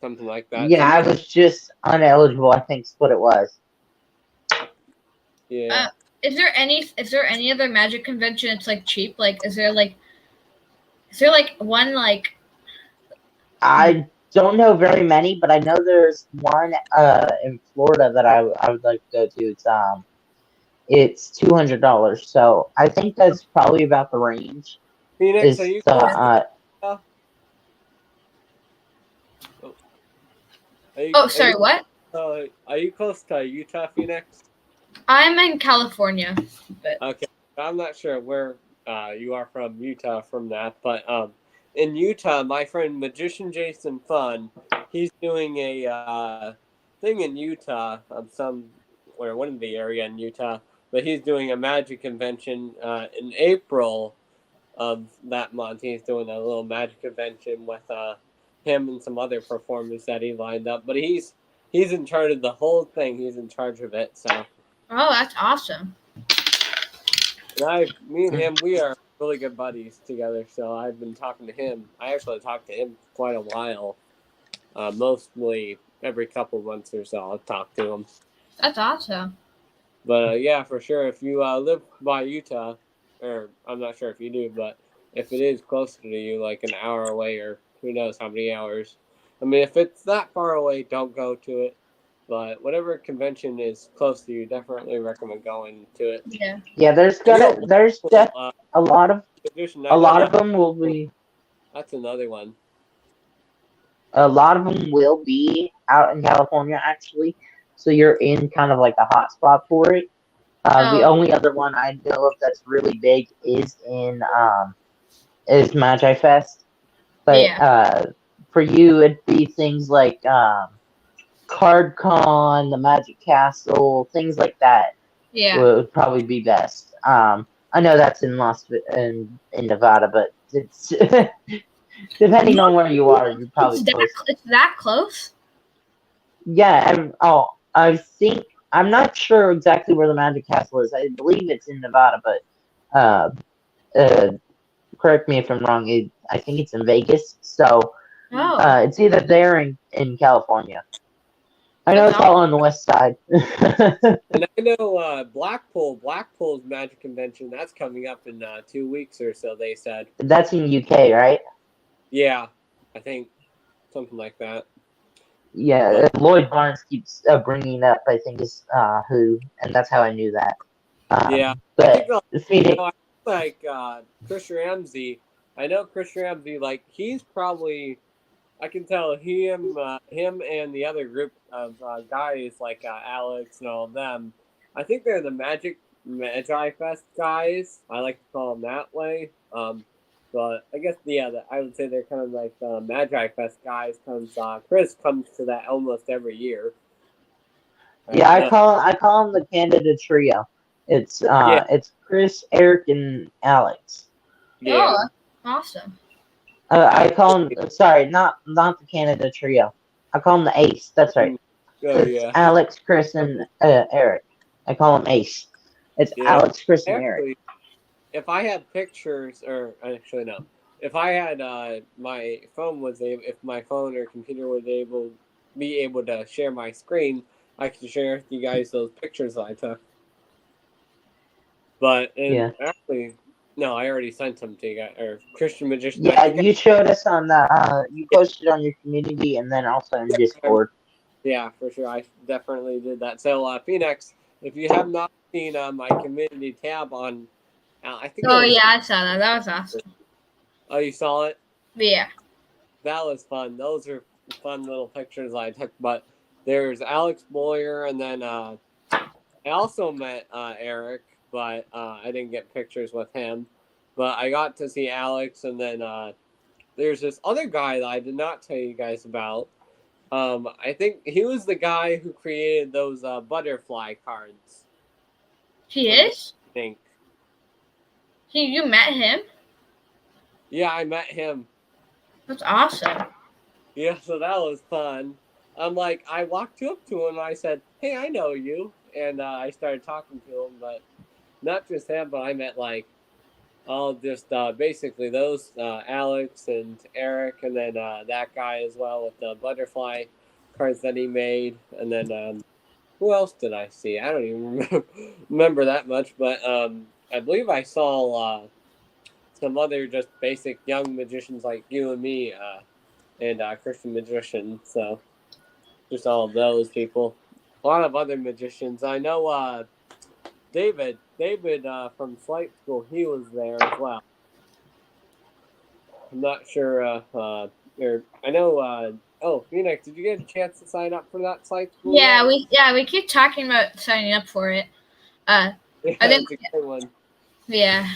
something like that. Yeah, I was just uneligible. I think's what it was. Yeah. Is there any other magic convention that's like cheap? Like is there like one like I don't know very many, but I know there's one in Florida that I would like to go to. It's $200, so I think that's probably about the range. Phoenix, are Is you the close to Utah? sorry, what? Are you close to Utah, Phoenix? I'm in California, but Okay, I'm not sure where you are from Utah from that, but in Utah, my friend Magician Jason Fun, he's doing a thing in Utah of or one of the area in Utah, but he's doing a magic convention in April of that month. He's doing a little magic convention with him and some other performers that he lined up, but he's in charge of the whole thing. He's in charge of it, so. oh, that's awesome. And me and him, we are really good buddies together. So I've been talking to him. I actually talked to him quite a while. Mostly every couple months or so, I'll talk to him. That's awesome. But yeah, for sure, if you live by Utah, or I'm not sure if you do, but if it is closer to you, like an hour away, or who knows how many hours. I mean, if it's that far away, don't go to it. But whatever convention is close to you, definitely recommend going to it. Yeah. Yeah, there's a lot of them will be. That's another one. A lot of them will be out in California, actually. So you're in kind of like a hot spot for it. The only other one I know of that's really big is is Magi Fest. But for you, it'd be things like CardCon, the Magic Castle, things like that. Yeah. Would probably be best. I know that's in in Nevada, but it's depending on where you are, you're probably close. It's that close? Yeah, I think I'm not sure exactly where the Magic Castle is. I believe it's in Nevada, but Correct me if I'm wrong. I think it's in Vegas. So Oh, it's either there in California. I know that's it's all on the west side. And I know Blackpool's Magic Convention, that's coming up in 2 weeks or so, they said. That's in UK, right? Yeah, I think something like that. Yeah, But Lloyd Barnes keeps bringing up, I think, is who, and that's how I knew that. yeah, I But think Phoenix, I like Chris Ramsey. I know Chris Ramsey. Like he's probably I can tell him and the other group of guys like Alex and all of them. I think they're the Magi Fest guys. I like to call them that way. But I guess I would say they're kind of like the Magi Fest guys. Comes Chris comes to that almost every year. yeah, Right? I call them the Candida Trio. Yeah, It's Chris, Eric, and Alex. yeah, oh, awesome. I call absolutely. them, sorry, not the Canada Trio. I call them the Ace. That's right. Oh It's yeah, Alex, Chris, and Eric. I call them Ace. It's yeah. Alex, Chris, and Eric. Actually, if I had pictures, or actually no, if I had my phone was able, if my phone or computer was be able to share my screen, I could share with you guys those pictures that I took. But Yeah. actually, no, I already sent them to you guys. Or Christian Magician, I Yeah, think. you showed us on the, you posted on your community and then also in Discord. Yeah, for sure, I definitely did that. So Phoenix, if you have not seen my community tab on, I think it Oh was. yeah, I saw that. That was awesome. Oh, you saw it? But yeah. That was fun. Those are fun little pictures I took. But there's Alex Boyer, and then I also met Eric, but I didn't get pictures with him. But I got to see Alex, and then there's this other guy that I did not tell you guys about. I think he was the guy who created those butterfly cards. He I is? think. You met him? Yeah, I met him. That's awesome. Yeah, so that was fun. I walked up to him and I said, "Hey, I know you," and I started talking to him. But not just him, but I met like all just basically those Alex and Eric, and then that guy as well with the butterfly cards that he made, and then who else did I see? I don't even remember that much, but I believe I saw some other just basic young magicians like you and me. And Christian magician. So just all of those people. A lot of other magicians. I know David. David from Flight School. He was there as well. I'm not sure. I know. Oh, Phoenix, did you get a chance to sign up for that Flight School Yeah, yet? we keep talking about signing up for it. Yeah, I think it's a good one. yeah.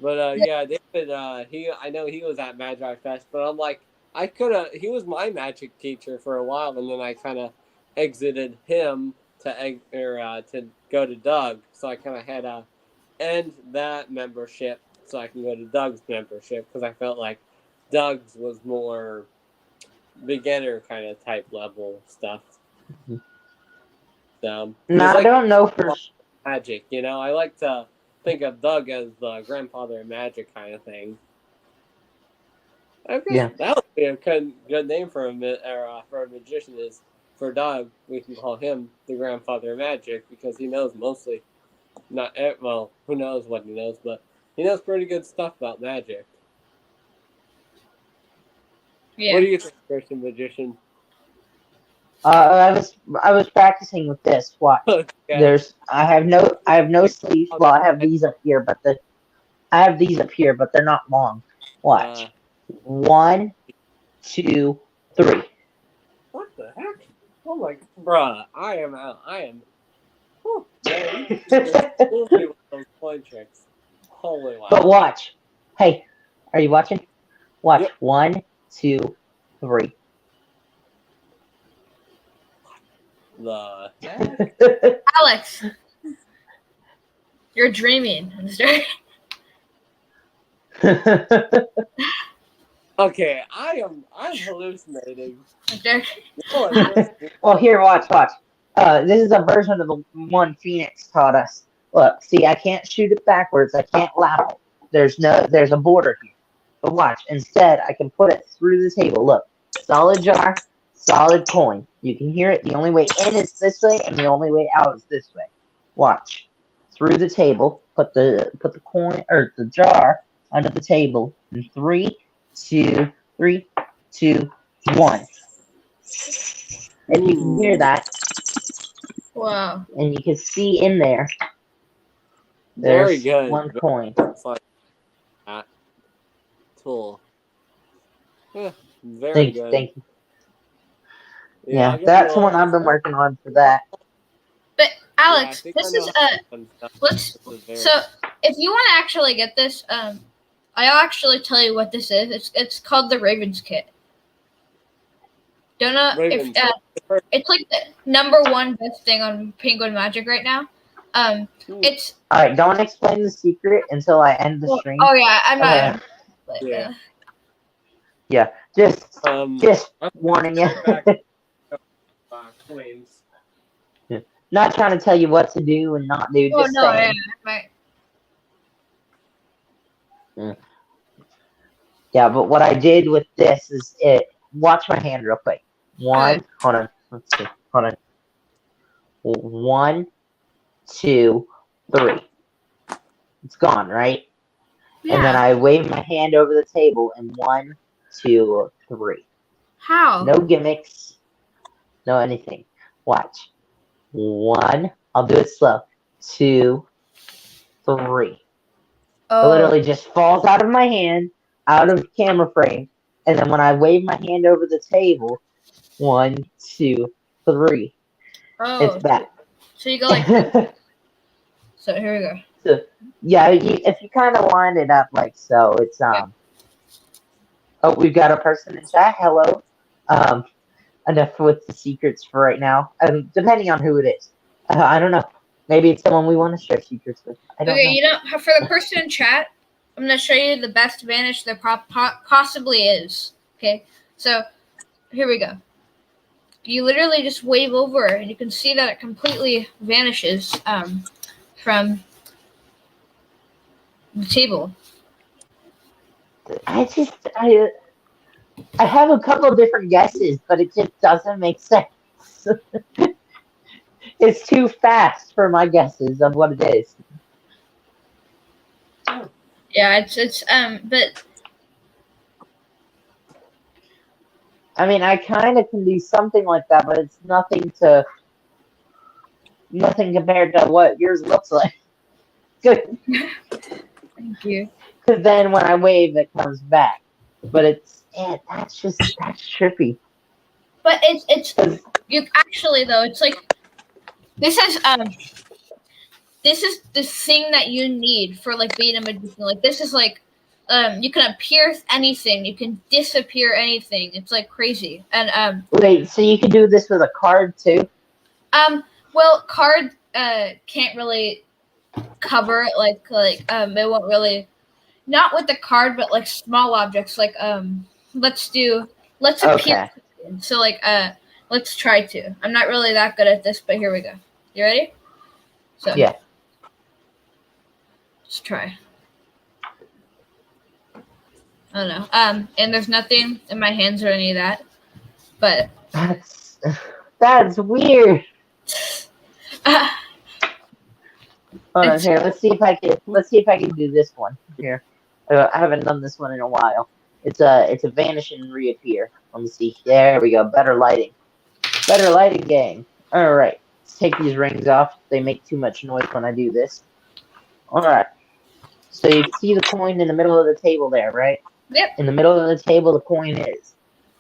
But yeah, David. I know he was at Magi Fest, but I'm like, I could have. He was my magic teacher for a while, and then I kind of exited him to go to Doug. So I kind of had to end that membership so I can go to Doug's membership because I felt like Doug's was more beginner kind of type level stuff. So No, just I like don't know for. magic, I like to think of Doug as the grandfather of magic kind of thing. I guess Yeah. that would be a good name for for a magician is for Doug. We can call him the grandfather of magic because he knows mostly not well. Who knows what he knows, but he knows pretty good stuff about magic. Yeah. What do you think, Christian magician? I was practicing with this. Watch. Okay. I have no sleeves. Well, I have these up here, but they're not long. Uh, Watch. 1, 2, 3. what the heck? Oh my, bruh! I am out. I am. Whew, man, you just fooled me with those coin tricks. Holy wow! But watch. Hey, are you watching? Watch. Yep. 1, 2, 3. The heck? Alex, you're dreaming. Okay, I'm hallucinating. Well, here, watch. This is a version of the one Phoenix taught us. Look, see, I can't shoot it backwards. I can't lateral. there's a border here. But watch, instead I can put it through the table. Look, solid jar, solid coin. You can hear it. The only way in is this way, and the only way out is this way. Watch. Through the table, put the coin or the jar under the table. In 3, 2, 3, 2, 1. And you can hear that. Wow. And you can see in there. Very There's good. one coin. Like that. Tool. Yeah, very good. Thank you. Yeah, Yeah, that's one I've been working on for that. But Alex, Yeah, this is let's. So if you want to actually get this, I'll actually tell you what this is. It's called the Ravens Kit. Don't know if it's like the #1 best thing on Penguin Magic right now. It's all right. Don't explain the secret until I end the stream. Oh yeah, I'm not. Yeah, just warning you. Yeah. Not trying to tell you what to do and not do. Just saying. Yeah, but what I did with this is it. Watch my hand real quick. Hold on. Let's see. Hold on. 1, 2, 3. It's gone, right? Yeah. And then I wave my hand over the table and 1, 2, 3. How? No gimmicks. No anything. Watch. 1. I'll do it slow. 2, 3. It literally just falls out of my hand, out of camera frame, and then when I wave my hand over the table, 1, 2, 3. It's back. So you go like this. So here we go. So, yeah, if you kind of line it up like so, it's Oh, we've got a person in chat. Hello. Enough with the secrets for right now. Depending on who it is, I don't know. Maybe it's someone we want to share secrets with. I don't know. For the person in chat, I'm gonna show you the best vanish there possibly is. Okay, so here we go. You literally just wave over, and you can see that it completely vanishes from the table. I have a couple of different guesses, but it just doesn't make sense. It's too fast for my guesses of what it is. Yeah, but I mean, I kind of can do something like that, but it's nothing compared to what yours looks like. Good. Thank you. Because then when I wave, it comes back. But that's trippy. But it's you actually though it's like this is the thing that you need for like being a magician. Like this is like you can appear anything, you can disappear anything. It's like crazy. And wait, so you can do this with a card too? Well, card can't really cover it like it won't really, not with the card, but like small objects like let's appear. So like let's try to. I'm not really that good at this, but here we go. You ready? So yeah. Let's try. I don't know. And there's nothing in my hands or any of that. But that's weird. Hold on here. Let's see if I can do this one here. I haven't done this one in a while. It's a vanish and reappear. Let me see. There we go. Better lighting. Better lighting, gang. All right. Let's take these rings off. They make too much noise when I do this. All right. So you can see the coin in the middle of the table there, right? Yep. In the middle of the table, the coin is.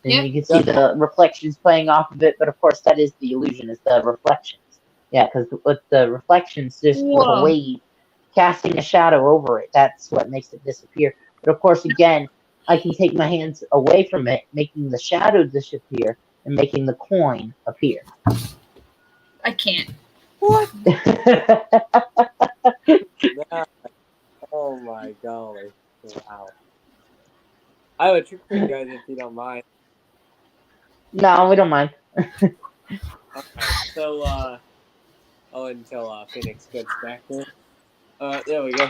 And yep. You can see the reflections playing off of it, but of course that is the illusion, is the reflections. Yeah, because with the reflections, just with a wave, casting a shadow over it, that's what makes it disappear. But of course, again, I can take my hands away from it, making the shadow disappear and making the coin appear. I can't. What? Oh my golly. Wow. I have a trick for you guys if you don't mind. No, we don't mind. Okay, so, until Phoenix gets back there. There we go.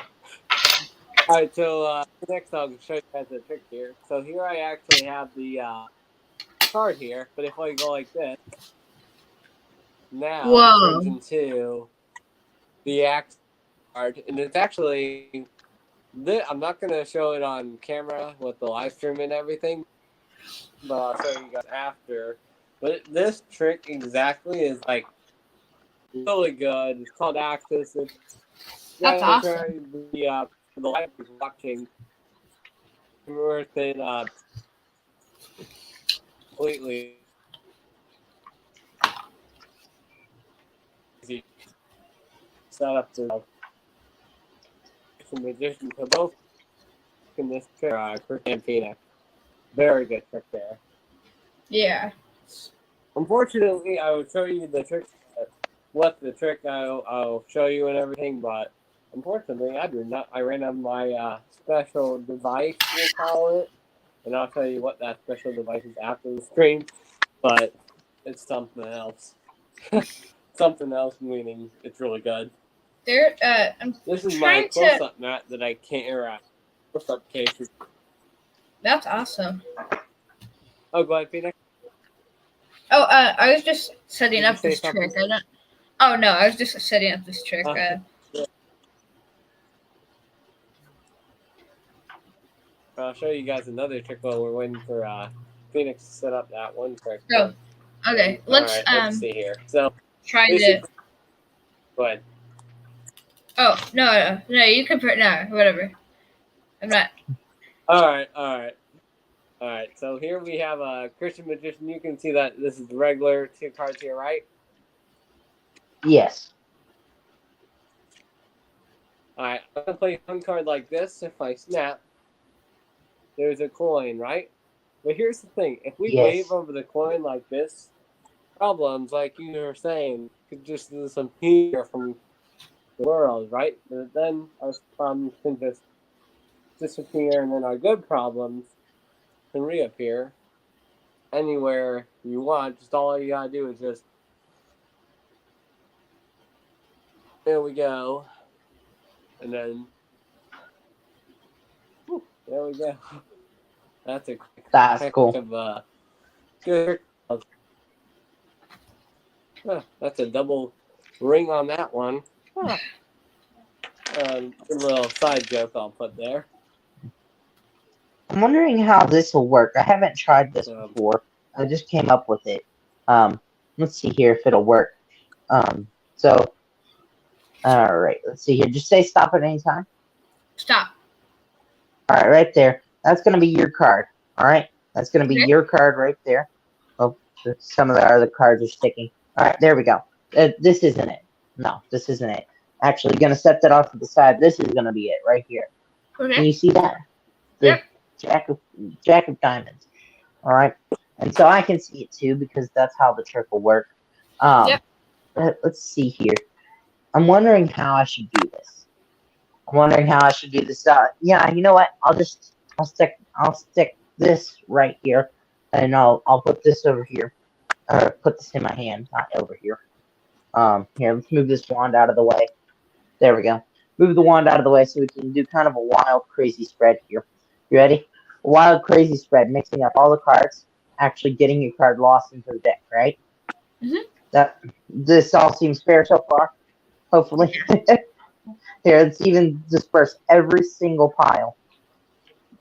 Alright, so next I'll show you guys the trick here. So here I actually have the card here, but if I go like this, now it turns Whoa. into the axe card, and it's actually I'm not gonna show it on camera with the live stream and everything, but I'll show you guys after. But this trick exactly is like really good. It's called Axis. It's That's awesome. the live is watching worth it completely. Easy set up the magician to both in this trick. Chris and Phoenix. Very good trick there. Yeah. Unfortunately, I will show you the trick. What the trick I'll show you and everything, but unfortunately, I do not. I ran out of my special device, we'll call it, and I'll tell you what that special device is after the stream. But it's something else. Something else, meaning it's really good. This is my close-up mat that I can't interact. Close-up case. That's awesome. Oh, go ahead, Phoenix. Oh, I was just setting up this trick. Oh no, I was just setting up this trick. Yeah. I'll show you guys another trick while we're waiting for Phoenix to set up that one trick. Oh, okay. Let's see here. So try to. Go ahead. Oh no! You can put no, whatever. I'm not. All right. So here we have a Christian magician. You can see that this is the regular 2 cards here, right? Yes. All right. I'm gonna play one card like this. If I snap, there's a coin, right? But here's the thing: if we wave over the coin like this, problems like you were saying could just disappear from the world, right? But then our problems can just disappear, and then our good problems can reappear anywhere you want. Just all you gotta do is just, there we go, and then there we go. That's cool. Good. That's a double ring on that one. A little side joke I'll put there. I'm wondering how this will work. I haven't tried this before. I just came up with it. Let's see here if it'll work. So, all right. Let's see here. Just say stop at any time. Stop. All right, right there. That's going to be your card. All right. That's going to be your card right there. Oh, some of the other cards are sticking. All right, there we go. This isn't it. No, this isn't it. Actually, going to set that off to the side. This is going to be it right here. Okay. Can you see that? Jack of diamonds. All right, and so I can see it too because that's how the trick will work. Let's see here. I'm wondering how I should do this. Yeah, you know what? I'll stick this right here, and I'll put this over here, or put this in my hand, not over here. Here, let's move this wand out of the way. There we go. Move the wand out of the way so we can do kind of a wild, crazy spread here. You ready? A wild, crazy spread, mixing up all the cards, actually getting your card lost into the deck, right? Mm-hmm. This all seems fair so far, hopefully. Here, let's even disperse every single pile.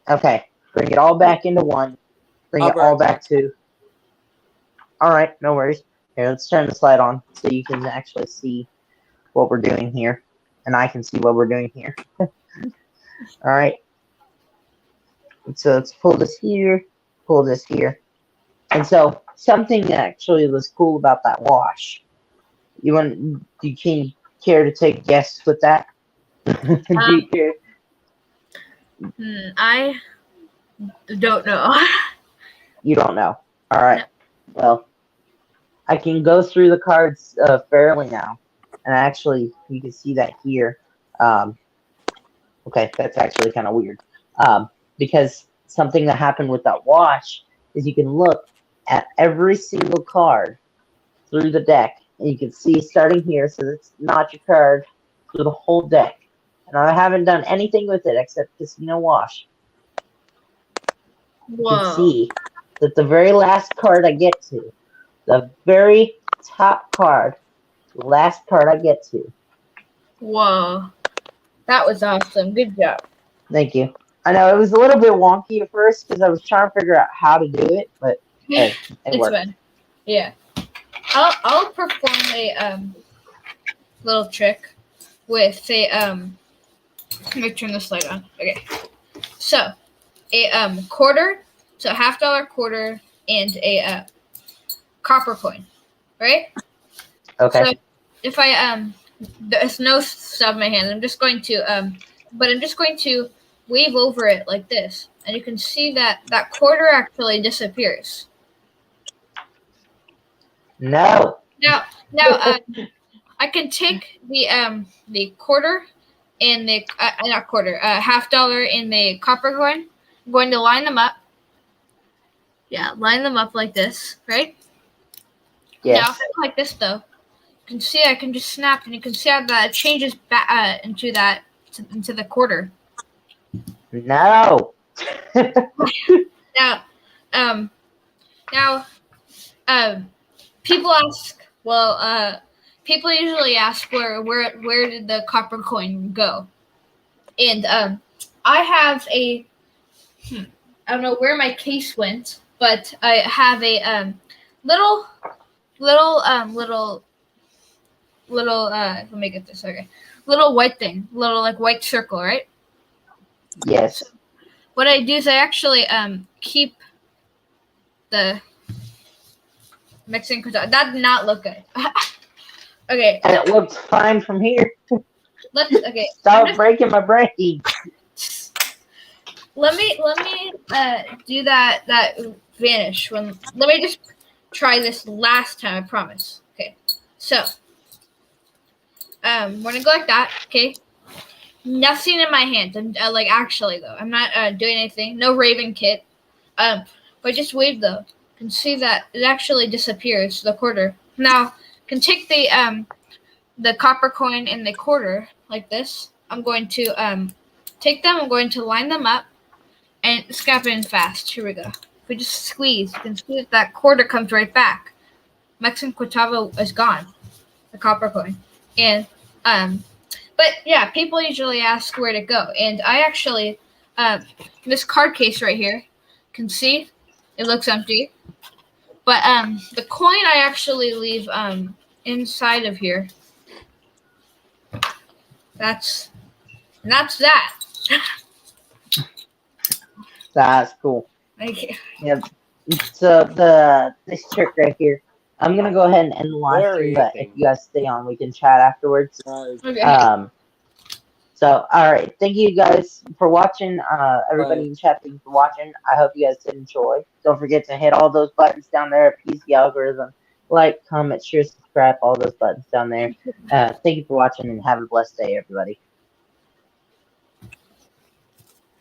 Okay, bring it all back into one. Bring it all back to... All right, no worries. Here, let's turn the slide on so you can actually see what we're doing here. And I can see what we're doing here. All right. So let's pull this here, pull this here. And so something that actually was cool about that wash. Do you care to take a guess with that? Do you care? I don't know. You don't know. All right. No. Well, I can go through the cards fairly now. And actually, you can see that here. Okay, that's actually kind of weird. Because something that happened with that wash is you can look at every single card through the deck. And you can see starting here, so that's not your card, through the whole deck. and I haven't done anything with it except Casino Wash. You can see that the very last card I get to, the very top card, the last card I get to. Whoa. That was awesome. Good job. Thank you. I know it was a little bit wonky at first because I was trying to figure out how to do it, but hey, it worked. Fun. Yeah. I'll perform a little trick with a let me turn this light on. Okay. So a quarter, so $50 quarter and a copper coin. Right? Okay. So if I there's no stuff in my hand, I'm just going to wave over it like this. And you can see that that quarter actually disappears. No. Now, I can take the quarter and the not quarter, $50 in the copper coin. I'm going to line them up. Yeah, line them up like this, right? Yes. Now, like this though, you can see I can just snap, and you can see how that changes back into the quarter. No. Now, people ask. Well, people usually ask where did the copper coin go? And I have a I don't know where my case went, but I have a little let me get this, okay, little white thing, little like white circle, right? Yes. So what I do is I actually keep the mixing. That did not look good. Okay. And it looks fine from here. Okay. Stop breaking my brain. Let me do that vanish when. Let me just try this last time. I promise. Okay. So we're gonna go like that. Okay. Nothing in my hand. I'm like actually though. I'm not doing anything. No Raven kit. But I just wave though. You can see that it actually disappears. The quarter. Now you can take the copper coin and the quarter like this. I'm going to take them. I'm going to line them up and scrap in fast. Here we go. If we just squeeze, you can see that quarter comes right back. Mexican Quatava is gone. The copper coin. And but yeah, people usually ask where to go, and I actually this card case right here, can see it looks empty, but the coin I actually leave inside of here. That's that. That's cool. Okay. Yep. So this trick right here, I'm gonna go ahead and end the live stream, but if you guys stay on, we can chat afterwards. Okay. So all right, thank you guys for watching. Everybody in chat, thank you for watching. I hope you guys did enjoy. Don't forget to hit all those buttons down there. PC algorithm, like, comment, share, subscribe, all those buttons down there. Thank you for watching, and have a blessed day, everybody.